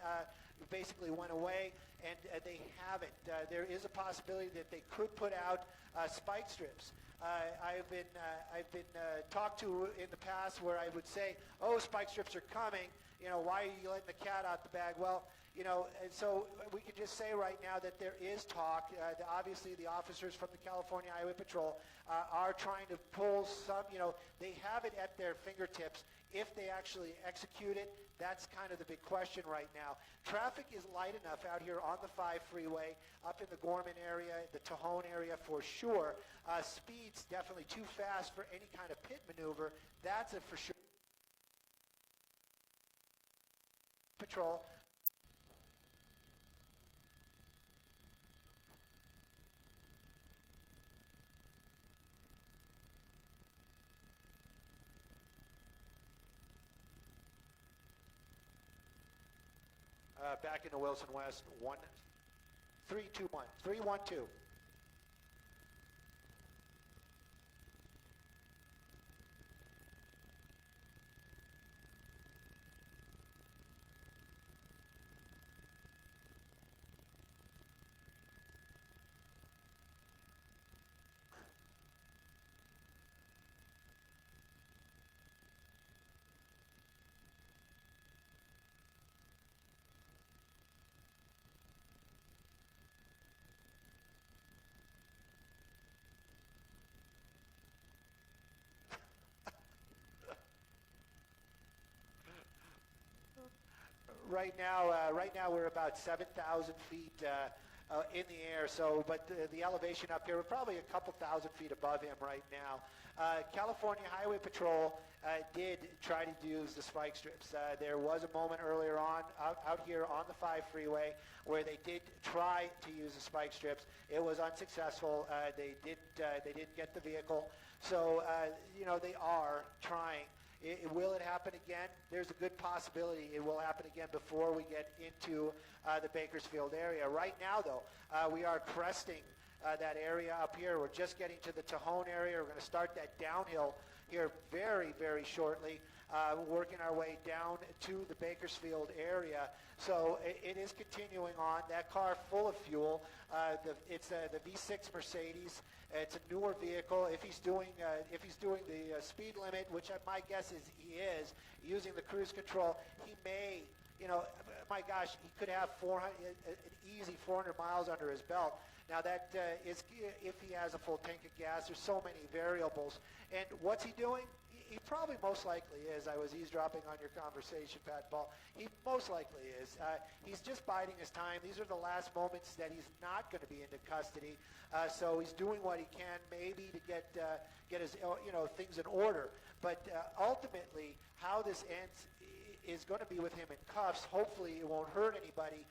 basically went away, and they haven't. There is a possibility that they could put out spike strips. I've been talked to in the past where I would say, "Oh, spike strips are coming. You know, why are you letting the cat out the bag?" Well, You know, and so we can just say right now that there is talk. Obviously, the officers from the California Highway Patrol are trying to pull some, you know, they have it at their fingertips. If they actually execute it, that's kind of the big question right now. Traffic is light enough out here on the 5 freeway, up in the Gorman area, the Tejon area for sure. Speed's definitely too fast for any kind of pit maneuver. That's a for sure. Patrol. Back into Wilson West, 312. Right now we're about 7,000 feet in the air. So, but the elevation up here, we're probably a couple thousand feet above him right now. California Highway Patrol did try to use the spike strips. There was a moment earlier on out here on the 5 freeway where they did try to use the spike strips. It was unsuccessful. They didn't get the vehicle. So you know, they are trying. Will it happen again? There's a good possibility it will happen again before we get into the Bakersfield area. Right now, though, we are cresting that area up here. We're just getting to the Tejon area. We're going to start that downhill here very, very shortly, working our way down to the Bakersfield area. So it is continuing on. That car full of fuel. It's the V6 Mercedes. It's a newer vehicle. If he's doing the speed limit, which my guess is he is, using the cruise control, he may, you know, my gosh, he could have an easy 400 miles under his belt. Now that is if he has a full tank of gas. There's so many variables. And what's he doing? He probably most likely is. I was eavesdropping on your conversation, Pat Paul. He most likely is. He's just biding his time. These are the last moments that he's not going to be into custody. So he's doing what he can, maybe to get his things in order. But ultimately, how this ends is going to be with him in cuffs. Hopefully, it won't hurt anybody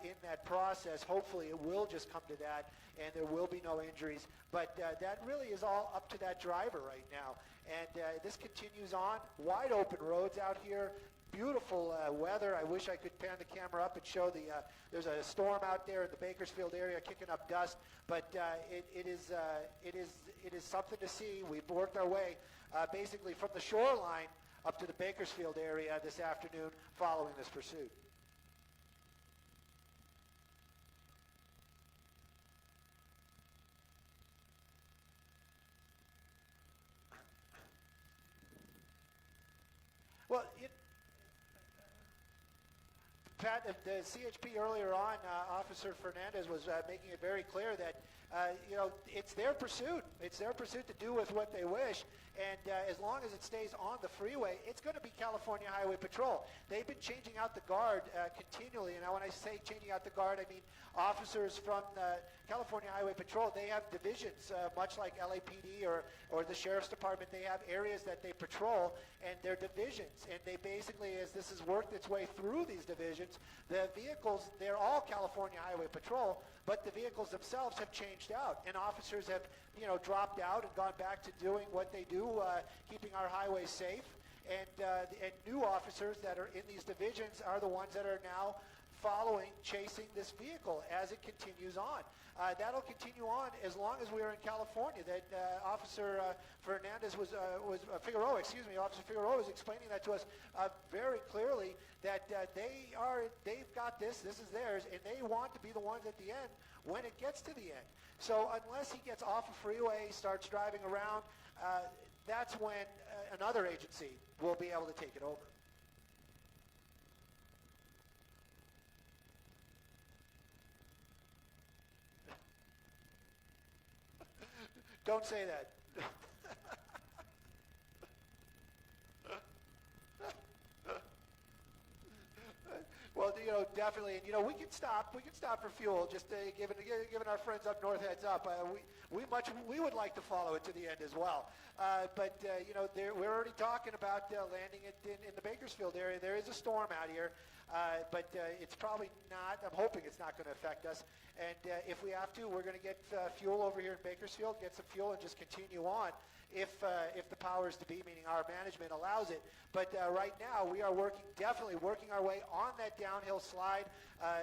in that process. Hopefully, it will just come to that, and there will be no injuries. But that really is all up to that driver right now. And this continues on. Wide open roads out here. Beautiful weather. I wish I could pan the camera up and show there's a storm out there in the Bakersfield area kicking up dust. But it is something to see. We've worked our way basically from the shoreline up to the Bakersfield area this afternoon following this pursuit. Well, Pat, the CHP earlier on, Officer Fernandez was making it very clear that it's their pursuit. It's their pursuit to do with what they wish. And as long as it stays on the freeway, it's going to be California Highway Patrol. They've been changing out the guard continually. And when I say changing out the guard, I mean officers from California Highway Patrol. They have divisions, much like LAPD or the Sheriff's Department. They have areas that they patrol, and they're divisions. And they basically, as this has worked its way through these divisions, the vehicles, they're all California Highway Patrol, but the vehicles themselves have changed out. And officers have, dropped out and gone back to doing what they do, keeping our highways safe. And new officers that are in these divisions are the ones that are now chasing this vehicle as it continues on. That'll continue on as long as we are in California. That Officer Fernandez Officer Figueroa was explaining that to us very clearly, that they've got this is theirs, and they want to be the ones at the end when it gets to the end. So unless he gets off a freeway, starts driving around, that's when another agency will be able to take it over. don't say that. Well, definitely, and we can stop. We can stop for fuel. Just giving our friends up north heads up. We would like to follow it to the end as well. But we're already talking about landing it in the Bakersfield area. There is a storm out here, but it's probably not. I'm hoping it's not going to affect us. And if we have to, we're going to get fuel over here in Bakersfield, get some fuel, and just continue on. If the powers to be, meaning our management, allows it. But right now, we are definitely working our way on that downhill slide.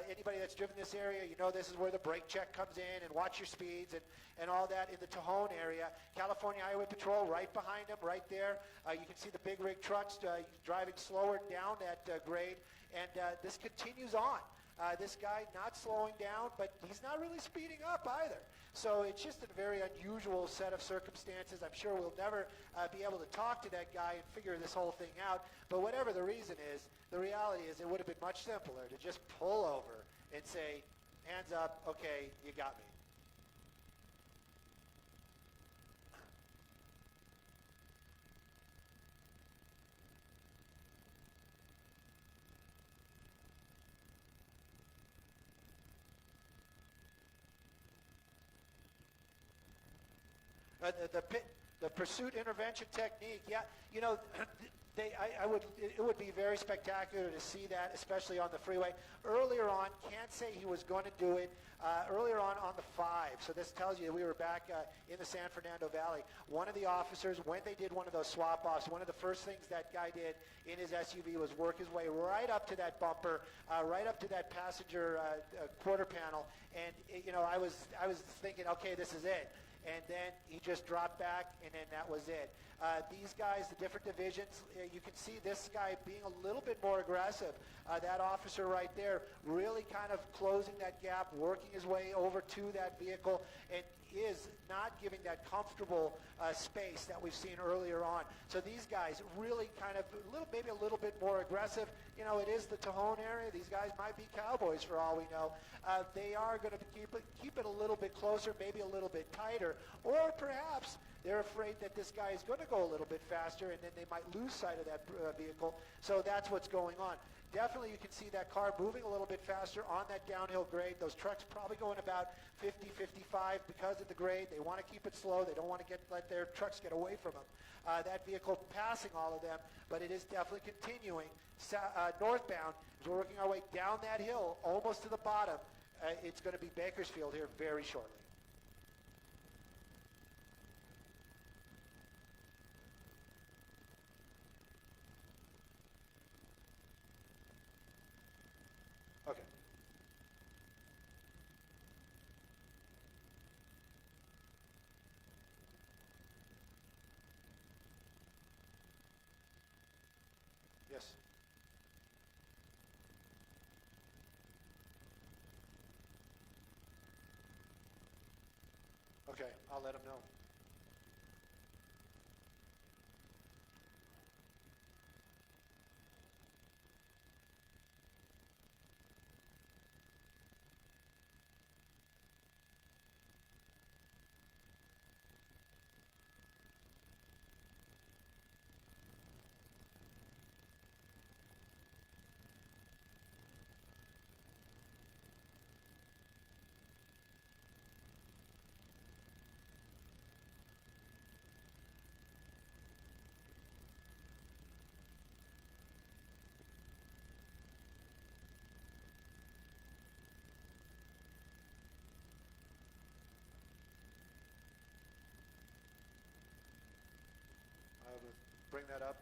Anybody that's driven this area, this is where the brake check comes in, and watch your speeds and all that in the Tejon area. California Highway Patrol right behind them, right there. You can see the big rig trucks driving slower down that grade, and this continues on. This guy not slowing down, but he's not really speeding up either. So it's just a very unusual set of circumstances. I'm sure we'll never be able to talk to that guy and figure this whole thing out. But whatever the reason is, the reality is it would have been much simpler to just pull over and say, hands up, okay, you got me. The pursuit intervention technique, yeah, it would be very spectacular to see that, especially on the freeway. Earlier on, can't say he was going to do it. Earlier on the 5, so this tells you we were back in the San Fernando Valley. One of the officers, when they did one of those swap-offs, one of the first things that guy did in his SUV was work his way right up to that bumper, right up to that passenger quarter panel, and I was thinking, okay, this is it. And then he just dropped back, and then that was it. These guys, the different divisions, you can see this guy being a little bit more aggressive. That officer right there really kind of closing that gap, working his way over to that vehicle, and is not giving that comfortable space that we've seen earlier on. So these guys really kind of maybe a little bit more aggressive. It is the Tejon area. These guys might be cowboys for all we know. They are going to keep it a little bit closer, maybe a little bit tighter, or perhaps they're afraid that this guy is going to go a little bit faster, and then they might lose sight of that vehicle. So that's what's going on. Definitely you can see that car moving a little bit faster on that downhill grade. Those trucks probably going about 50, 55 because of the grade. They want to keep it slow. They don't want to let their trucks get away from them. That vehicle passing all of them, but it is definitely continuing. Northbound, as we're working our way down that hill, almost to the bottom. It's going to be Bakersfield here very shortly. Okay. Yes. Okay, I'll let him know. I will bring that up.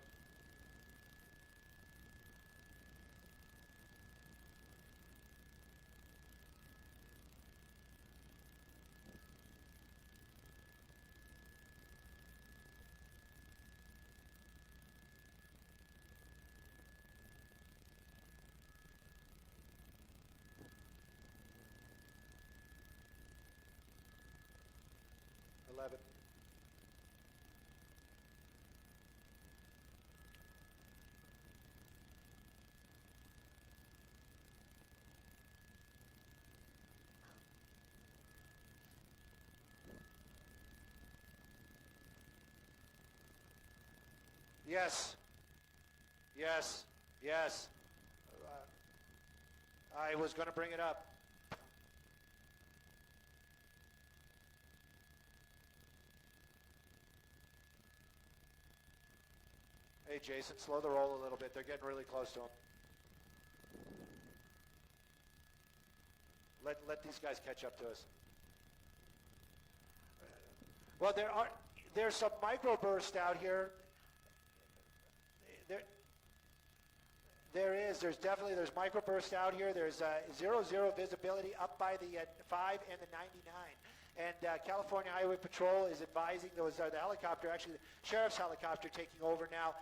Yes. Yes. Yes. I was going to bring it up. Hey, Jason, slow the roll a little bit. They're getting really close to him. Let these guys catch up to us. Well, there's some microburst out here. There's microburst out here. There's 0-0 visibility up by the 5 and the 99. And California Highway Patrol is advising, there was the helicopter, actually the sheriff's helicopter taking over now,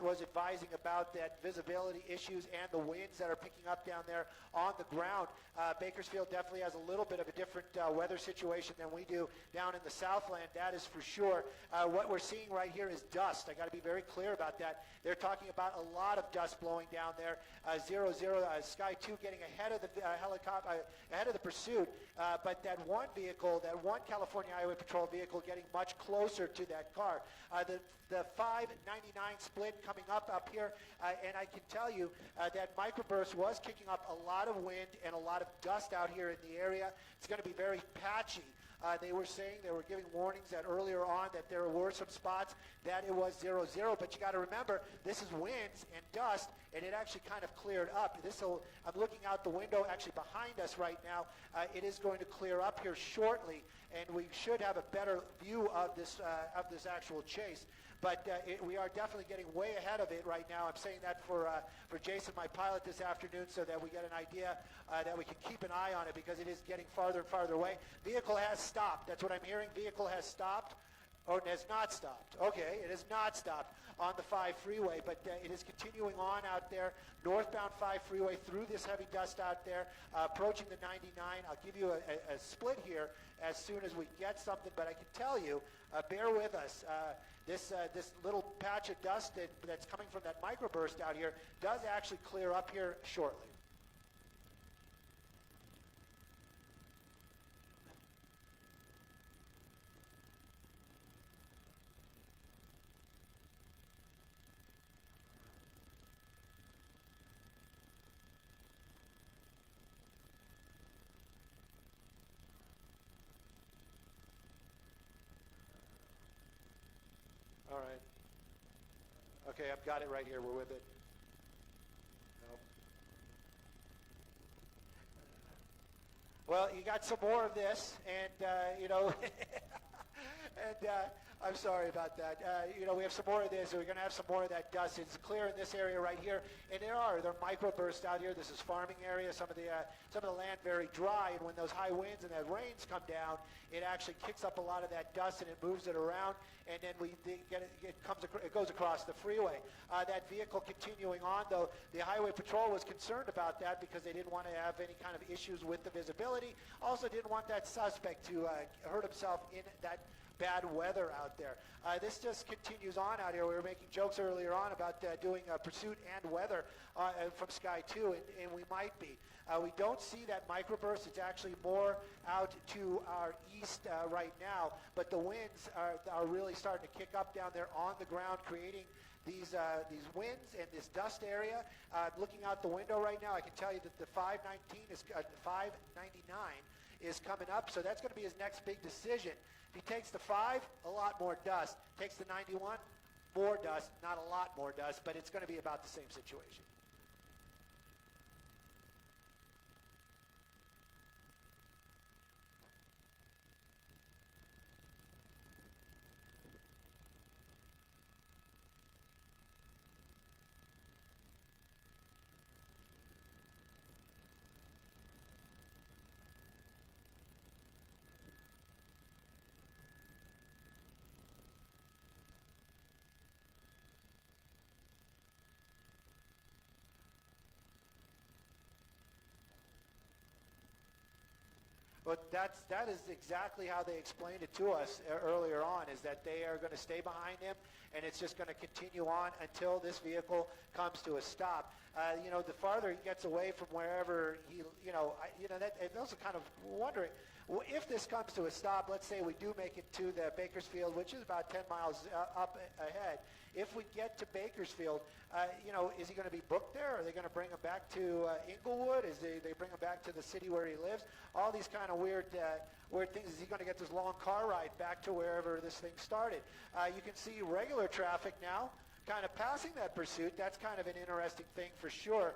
was advising about that visibility issues and the winds that are picking up down there on the ground. Bakersfield definitely has a little bit of a different weather situation than we do down in the Southland, that is for sure. What we're seeing right here is dust. I got to be very clear about that. They're talking about a lot of dust blowing down there. 0-0, Sky 2 getting ahead of the helicopter, ahead of the pursuit, but that one vehicle, that one California Highway Patrol vehicle getting much closer to that car. The 599 split coming up here, and I can tell you that microburst was kicking up a lot of wind and a lot of dust out here in the area. It's going to be very patchy. They were giving warnings that earlier on that there were some spots that it was 0-0, but you got to remember, this is winds and dust, and it actually kind of cleared up. I'm looking out the window actually behind us right now. It is going to clear up here shortly, and we should have a better view of this actual chase. But we are definitely getting way ahead of it right now. I'm saying that for Jason, my pilot, this afternoon, so that we get an idea that we can keep an eye on it, because it is getting farther and farther away. Vehicle has stopped. That's what I'm hearing. Vehicle has stopped. Or it has not stopped. Okay, it has not stopped on the 5 freeway, but it is continuing on out there. Northbound 5 freeway through this heavy dust out there, approaching the 99. I'll give you a split here as soon as we get something, but I can tell you, bear with us. This little patch of dust that's coming from that microburst out here does actually clear up here shortly. All right. Okay, I've got it right here. We're with it. Nope. Well, you got some more of this, and, and I'm sorry about that. We have some more of this, and we're going to have some more of that dust. It's clear in this area right here, and there are microbursts out here. This is farming area. Some of the land very dry, and when those high winds and that rains come down, it actually kicks up a lot of that dust, and it moves it around, and then it goes across the freeway. That vehicle continuing on, though, the Highway Patrol was concerned about that because they didn't want to have any kind of issues with the visibility. Also didn't want that suspect to hurt himself in that bad weather out there. This just continues on out here. We were making jokes earlier on about doing pursuit and weather from Sky 2, and we might be. We don't see that microburst. It's actually more out to our east right now, but the winds are really starting to kick up down there on the ground, creating these winds and this dust area. Looking out the window right now, I can tell you that the 599 is coming up, so that's going to be his next big decision. If he takes the 5, a lot more dust. Takes the 91, more dust. Not a lot more dust, but it's going to be about the same situation. But that is exactly how they explained it to us earlier on, is that they are going to stay behind him, and it's just going to continue on until this vehicle comes to a stop. The farther he gets away from wherever he, I was kind of wondering, if this comes to a stop, let's say we do make it to the Bakersfield, which is about 10 miles up ahead. If we get to Bakersfield, you know, is he going to be booked there? Are they going to bring him back to Inglewood? Is they bring him back to the city where he lives? All these kind of weird things. Is he going to get this long car ride back to wherever this thing started? You can see regular traffic now kind of passing that pursuit. That's kind of an interesting thing for sure.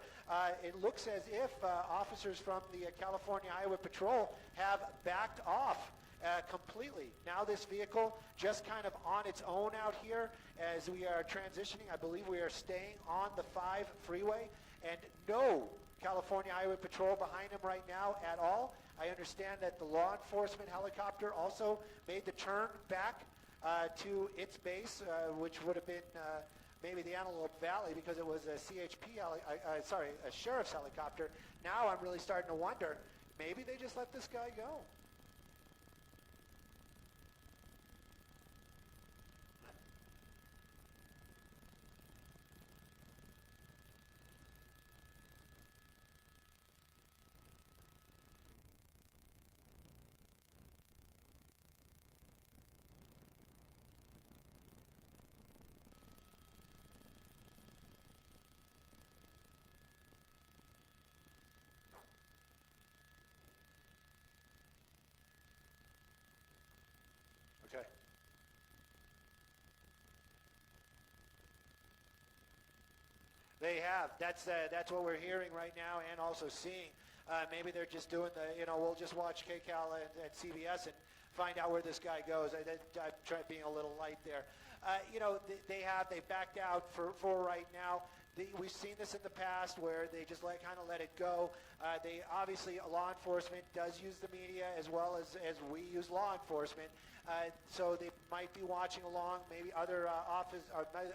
It looks as if officers from the California Highway Patrol have backed off completely. Now this vehicle just kind of on its own out here as we are transitioning. I believe we are staying on the 5 freeway, and no California Highway Patrol behind him right now at all. I understand that the law enforcement helicopter also made the turn back to its base, which would have been maybe the Antelope Valley, because it was a CHP, a sheriff's helicopter. Now I'm really starting to wonder, maybe they just let this guy go. Okay. They have. That's what we're hearing right now and also seeing. Maybe they're just doing the, you know, we'll just watch KCAL and CBS and find out where this guy goes. I'm trying being a little light there. You know, they backed out for right now. We've seen this in the past where they just let it go. They obviously, law enforcement does use the media as well as we use law enforcement. So they might be watching along. Maybe other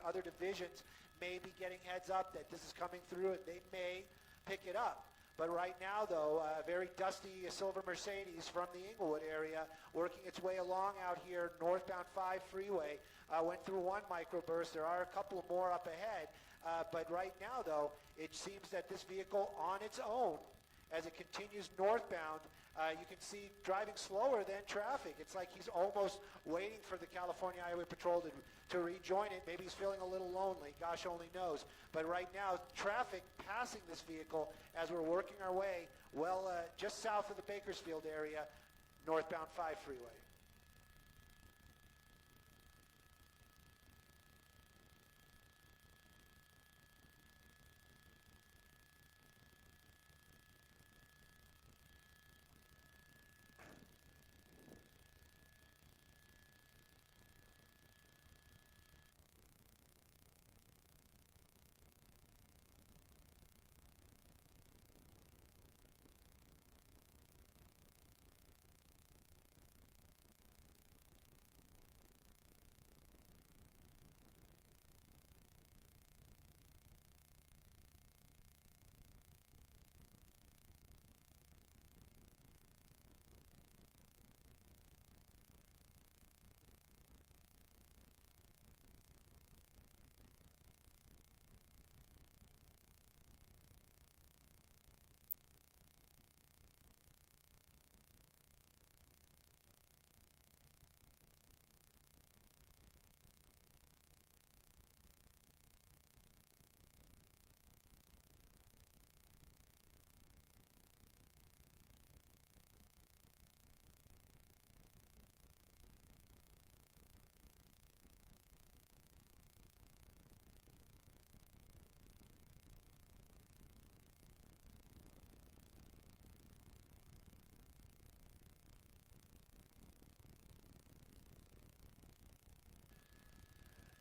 other divisions may be getting heads up that this is coming through, and they may pick it up. But right now, though, a very dusty silver Mercedes from the Inglewood area working its way along out here, northbound 5 freeway, went through one microburst. There are a couple more up ahead. But right now, though, it seems that this vehicle on its own, as it continues northbound, you can see driving slower than traffic. It's like he's almost waiting for the California Highway Patrol to rejoin it. Maybe he's feeling a little lonely. Gosh only knows. But right now, traffic passing this vehicle as we're working our way, well, just south of the Bakersfield area, northbound 5 freeway.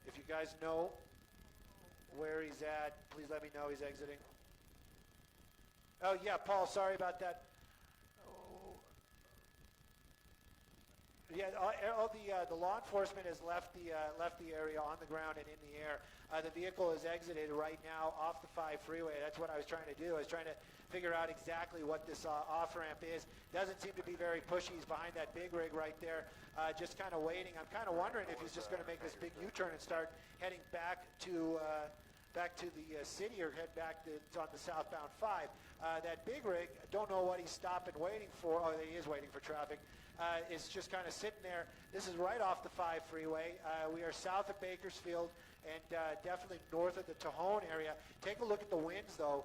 If you guys know where he's at, please let me know he's exiting. Oh, yeah, Paul, sorry about that. Oh. Yeah, all the law enforcement has left the area on the ground and in the air. The vehicle is exited right now off the 5 freeway. That's what I was trying to do. I was trying to figure out exactly what this off-ramp is. Doesn't seem to be very pushy. He's behind that big rig right there, just kind of waiting. I'm kind of wondering if he's just going to make this big U-turn and start heading back to back to the city or head back to, on the southbound 5. That big rig, don't know what he's stopping waiting for. Oh, he is waiting for traffic. Is just kind of sitting there. This is right off the 5 freeway. We are south of Bakersfield and definitely north of the Tejon area. Take a look at the winds, though,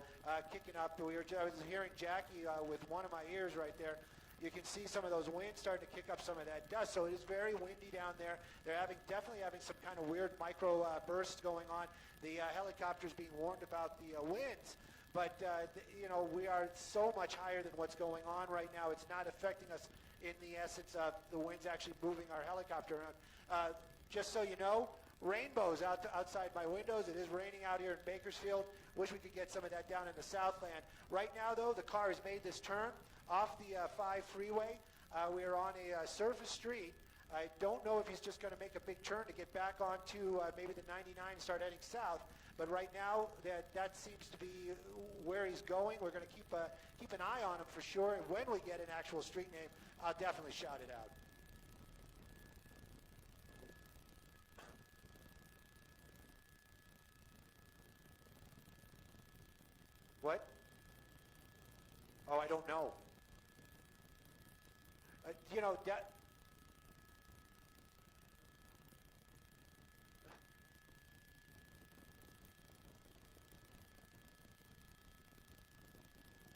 kicking up. I was hearing Jackie with one of my ears right there. You can see some of those winds starting to kick up some of that dust. So it is very windy down there. They're definitely having some kind of weird micro bursts going on. The helicopter's being warned about the winds. But, you know, we are so much higher than what's going on right now. It's not affecting us in the essence of the winds actually moving our helicopter around. Just so you know, rainbows outside my windows. It is raining out here in Bakersfield. Wish we could get some of that down in the Southland. Right now, though, the car has made this turn off the 5 freeway. We are on a surface street. I don't know if he's just going to make a big turn to get back onto maybe the 99 and start heading south. But right now, that seems to be where he's going. We're going to keep an eye on him for sure. And when we get an actual street name, I'll definitely shout it out. What? Oh, I don't know. You know, that...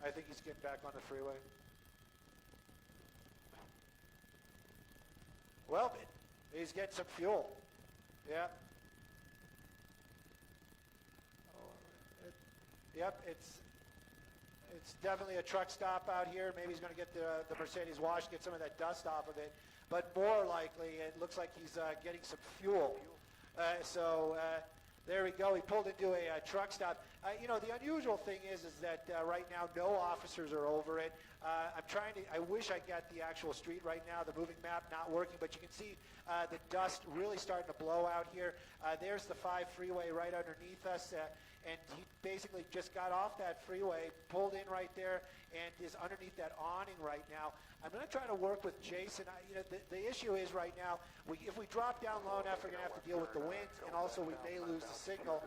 I think he's getting back on the freeway. Well, he's getting some fuel. Yeah. Yep, it's definitely a truck stop out here. Maybe he's going to get the Mercedes washed, get some of that dust off of it. But more likely, it looks like he's getting some fuel. There we go. He pulled into a truck stop. You know, the unusual thing is that right now no officers are over it. I wish I got the actual street right now, the moving map not working, but you can see the dust really starting to blow out here. There's the 5 freeway right underneath us, and he basically just got off that freeway, pulled in right there, and is underneath that awning right now. I'm going to try to work with Jason. You know, the issue is right now, if we drop down low enough, we're going to have to deal with the winds, and also we may lose the signal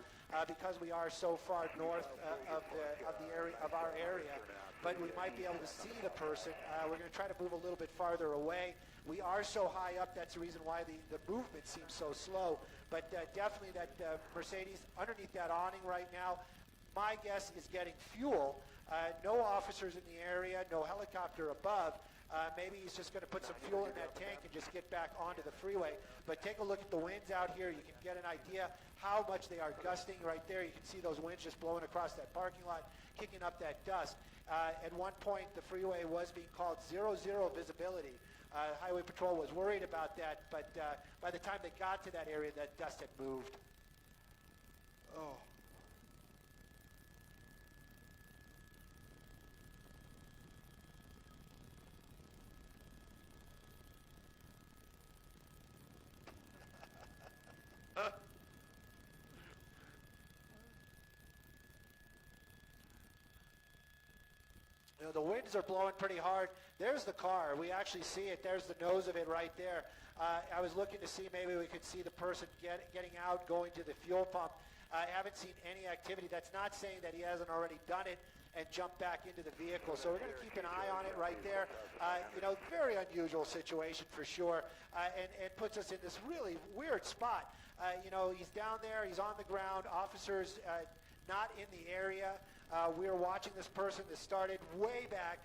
because we are so far north of our area. But we might be able to see the person. We're going to try to move a little bit farther away. We are so high up, that's the reason why the movement seems so slow. But definitely that Mercedes underneath that awning right now, my guess is getting fuel. No officers in the area, no helicopter above. Maybe he's just going to put some fuel in that tank and just get back onto the freeway. But take a look at the winds out here. You can get an idea how much they are gusting right there. You can see those winds just blowing across that parking lot, kicking up that dust. At one point, the freeway was being called 0-0 visibility. Highway Patrol was worried about that, but by the time they got to that area, that dust had moved. Oh. You know, the winds are blowing pretty hard. There's the car. We actually see it. There's the nose of it right there. I was looking to see maybe we could see the person getting out, going to the fuel pump. I haven't seen any activity. That's not saying that he hasn't already done it and jumped back into the vehicle. So we're going to keep an eye on it right there. You know, very unusual situation for sure, and puts us in this really weird spot. You know, he's down there. He's on the ground. Officers not in the area. We're watching this person that started way back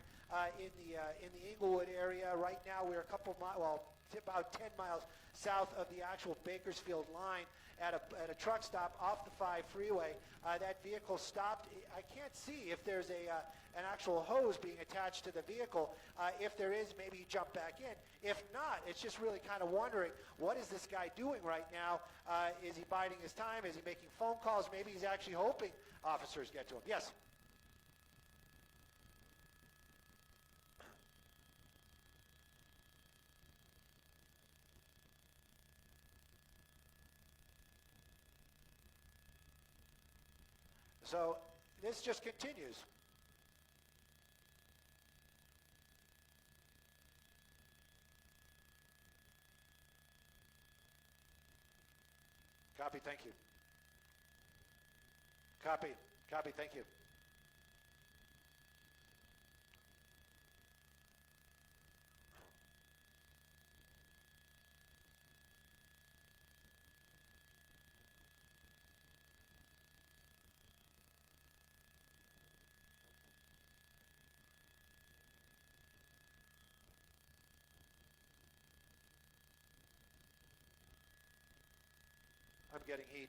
in the Inglewood area. Right now, we're a couple miles, well, about 10 miles south of the actual Bakersfield line at a truck stop off the 5 freeway. That vehicle stopped. I can't see if there's an actual hose being attached to the vehicle. If there is, maybe he jumped back in. If not, it's just really kind of wondering, what is this guy doing right now? Is he biding his time? Is he making phone calls? Maybe he's actually hoping officers get to him. Yes? So this just continues. Copy, thank you. Copy. Copy. Thank you. I'm getting heat.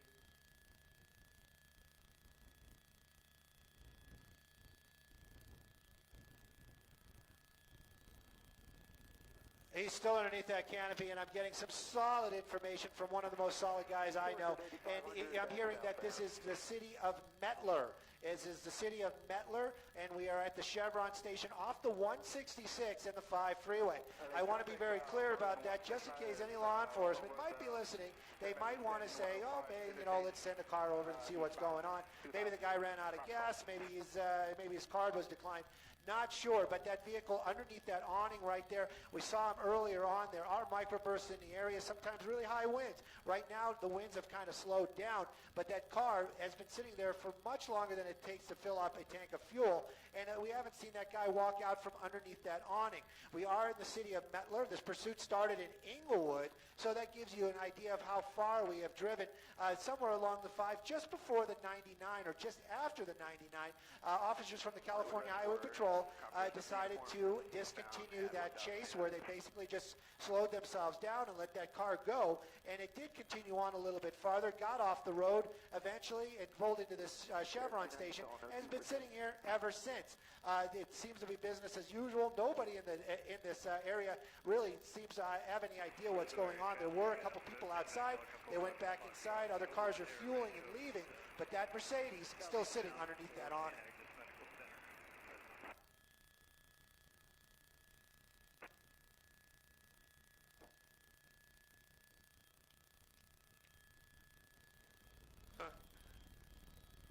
He's still underneath that canopy, and I'm getting some solid information from one of the most solid guys I know. And I'm hearing that this is the city of Mettler. This is the city of Mettler, and we are at the Chevron station off the 166 and the 5 freeway. I want to be very clear about that, just in case any law enforcement might be listening. They might want to say, oh, maybe, let's send a car over and see what's going on. Maybe the guy ran out of gas. Maybe his card was declined. Not sure, but that vehicle underneath that awning right there, we saw him earlier on. There are microbursts in the area, sometimes really high winds. Right now, the winds have kind of slowed down, but that car has been sitting there for much longer than it takes to fill up a tank of fuel, and we haven't seen that guy walk out from underneath that awning. We are in the city of Mettler. This pursuit started in Inglewood, so that gives you an idea of how far we have driven. Somewhere along the 5, just before the 99, or just after the 99, officers from the California Highway Patrol decided to discontinue that chase, where they basically just slowed themselves down and let that car go, and it did continue on a little bit farther, got off the road eventually, and pulled into this Chevron station, and has been sitting here ever since. It seems to be business as usual. Nobody in this area really seems to have any idea what's going on. There were a couple people outside. They went back inside. Other cars are fueling and leaving, but that Mercedes still sitting underneath that awning.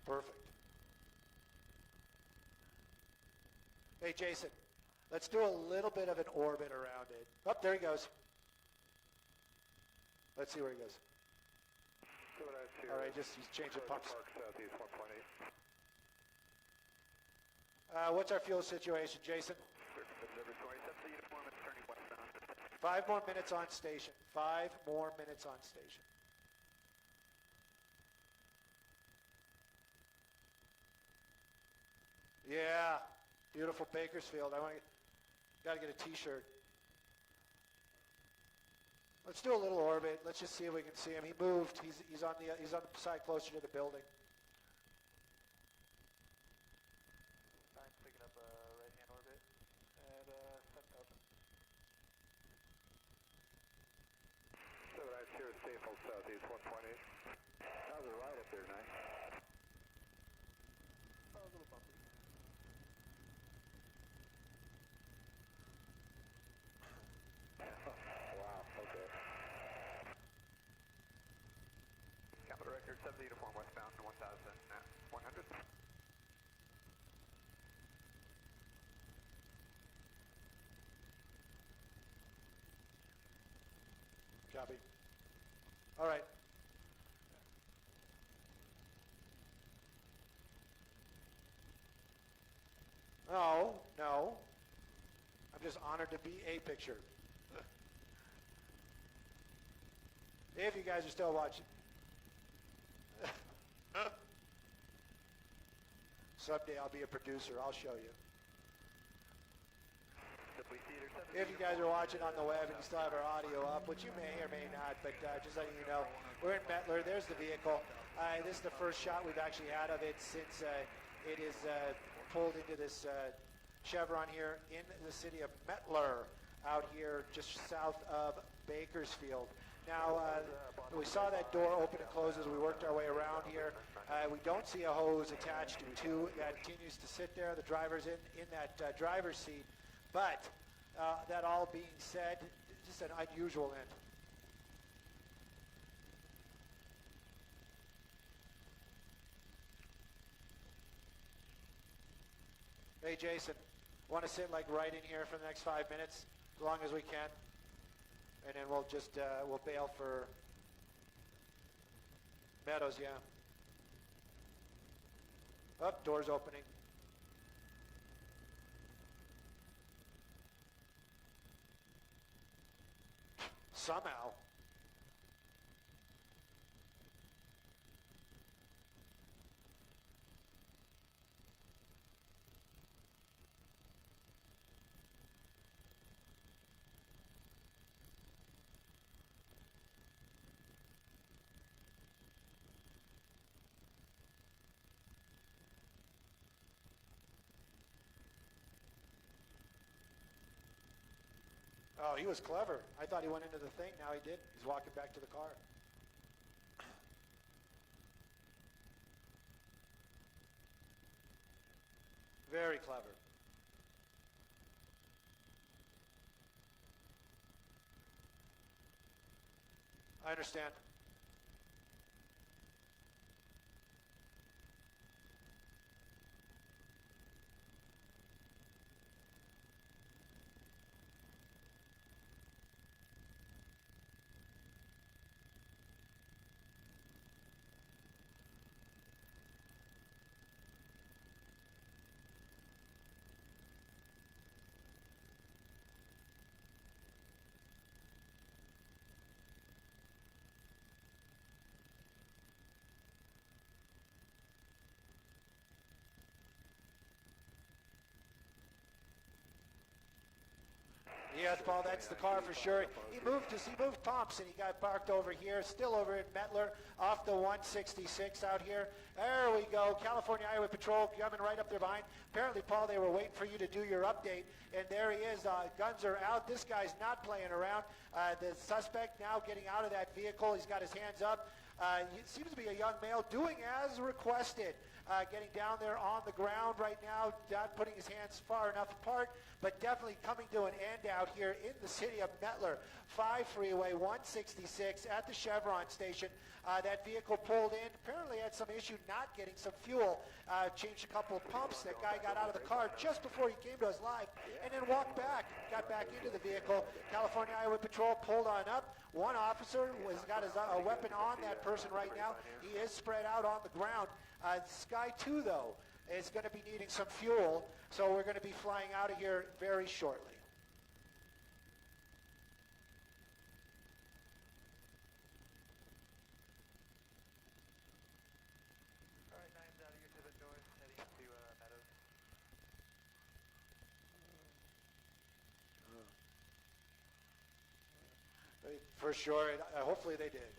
Perfect. Hey, Jason, let's do a little bit of an orbit around it. Oh, there he goes. Let's see where he goes. All right, he's changing pumps. What's our fuel situation, Jason? 5 more minutes on station. 5 more minutes on station. Yeah, beautiful Bakersfield. Got to get a T-shirt. Let's do a little orbit. Let's just see if we can see him. He moved. He's on the side closer to the building. Picking up a right-hand orbit at 7,000. 7 here, Safehold Southeast 1.8. How's the ride up there, nice? Oh, a little bumpy. Wow, okay. Capital record 70 uniform westbound 1,100. Copy. All right. No. I'm just honored to be a picture. If you guys are still watching. Someday I'll be a producer. I'll show you. If you guys are watching on the web and you still have our audio up, which you may or may not, but just letting you know, we're in Mettler. There's the vehicle. This is the first shot we've actually had of it since it is pulled into this Chevron here in the city of Mettler, out here just south of Bakersfield. Now, we saw that door open and close as we worked our way around here. We don't see a hose attached to that continues to sit there. The driver's in that driver's seat. But that all being said, just an unusual end. Hey, Jason, want to sit like right in here for the next 5 minutes, as long as we can? And then we'll just, we'll bail for Meadows, yeah. Oh, door's opening. Somehow. Oh, he was clever. I thought he went into the thing. Now he didn't. He's walking back to the car. Very clever. I understand. Yes, Paul, that's the car for sure. He moved Thompson. He got parked over here, still over at Mettler, off the 166 out here. There we go. California Highway Patrol coming right up there behind. Apparently, Paul, they were waiting for you to do your update, and there he is. Guns are out. This guy's not playing around. The suspect now getting out of that vehicle. He's got his hands up. It seems to be a young male doing as requested. Getting down there on the ground right now, not putting his hands far enough apart, but definitely coming to an end out here in the city of Mettler. 5 Freeway 166 at the Chevron station. That vehicle pulled in, apparently had some issue not getting some fuel. Changed a couple of pumps. That guy got out of the car just before he came to his life and then walked back, got back into the vehicle. California Highway Patrol pulled on up. One officer has got his weapon on that person right now. He is spread out on the ground. Sky 2, though, is going to be needing some fuel, so we're going to be flying out of here very shortly. All right, 9's out of here to the north, heading to Meadows. For sure, and hopefully they did.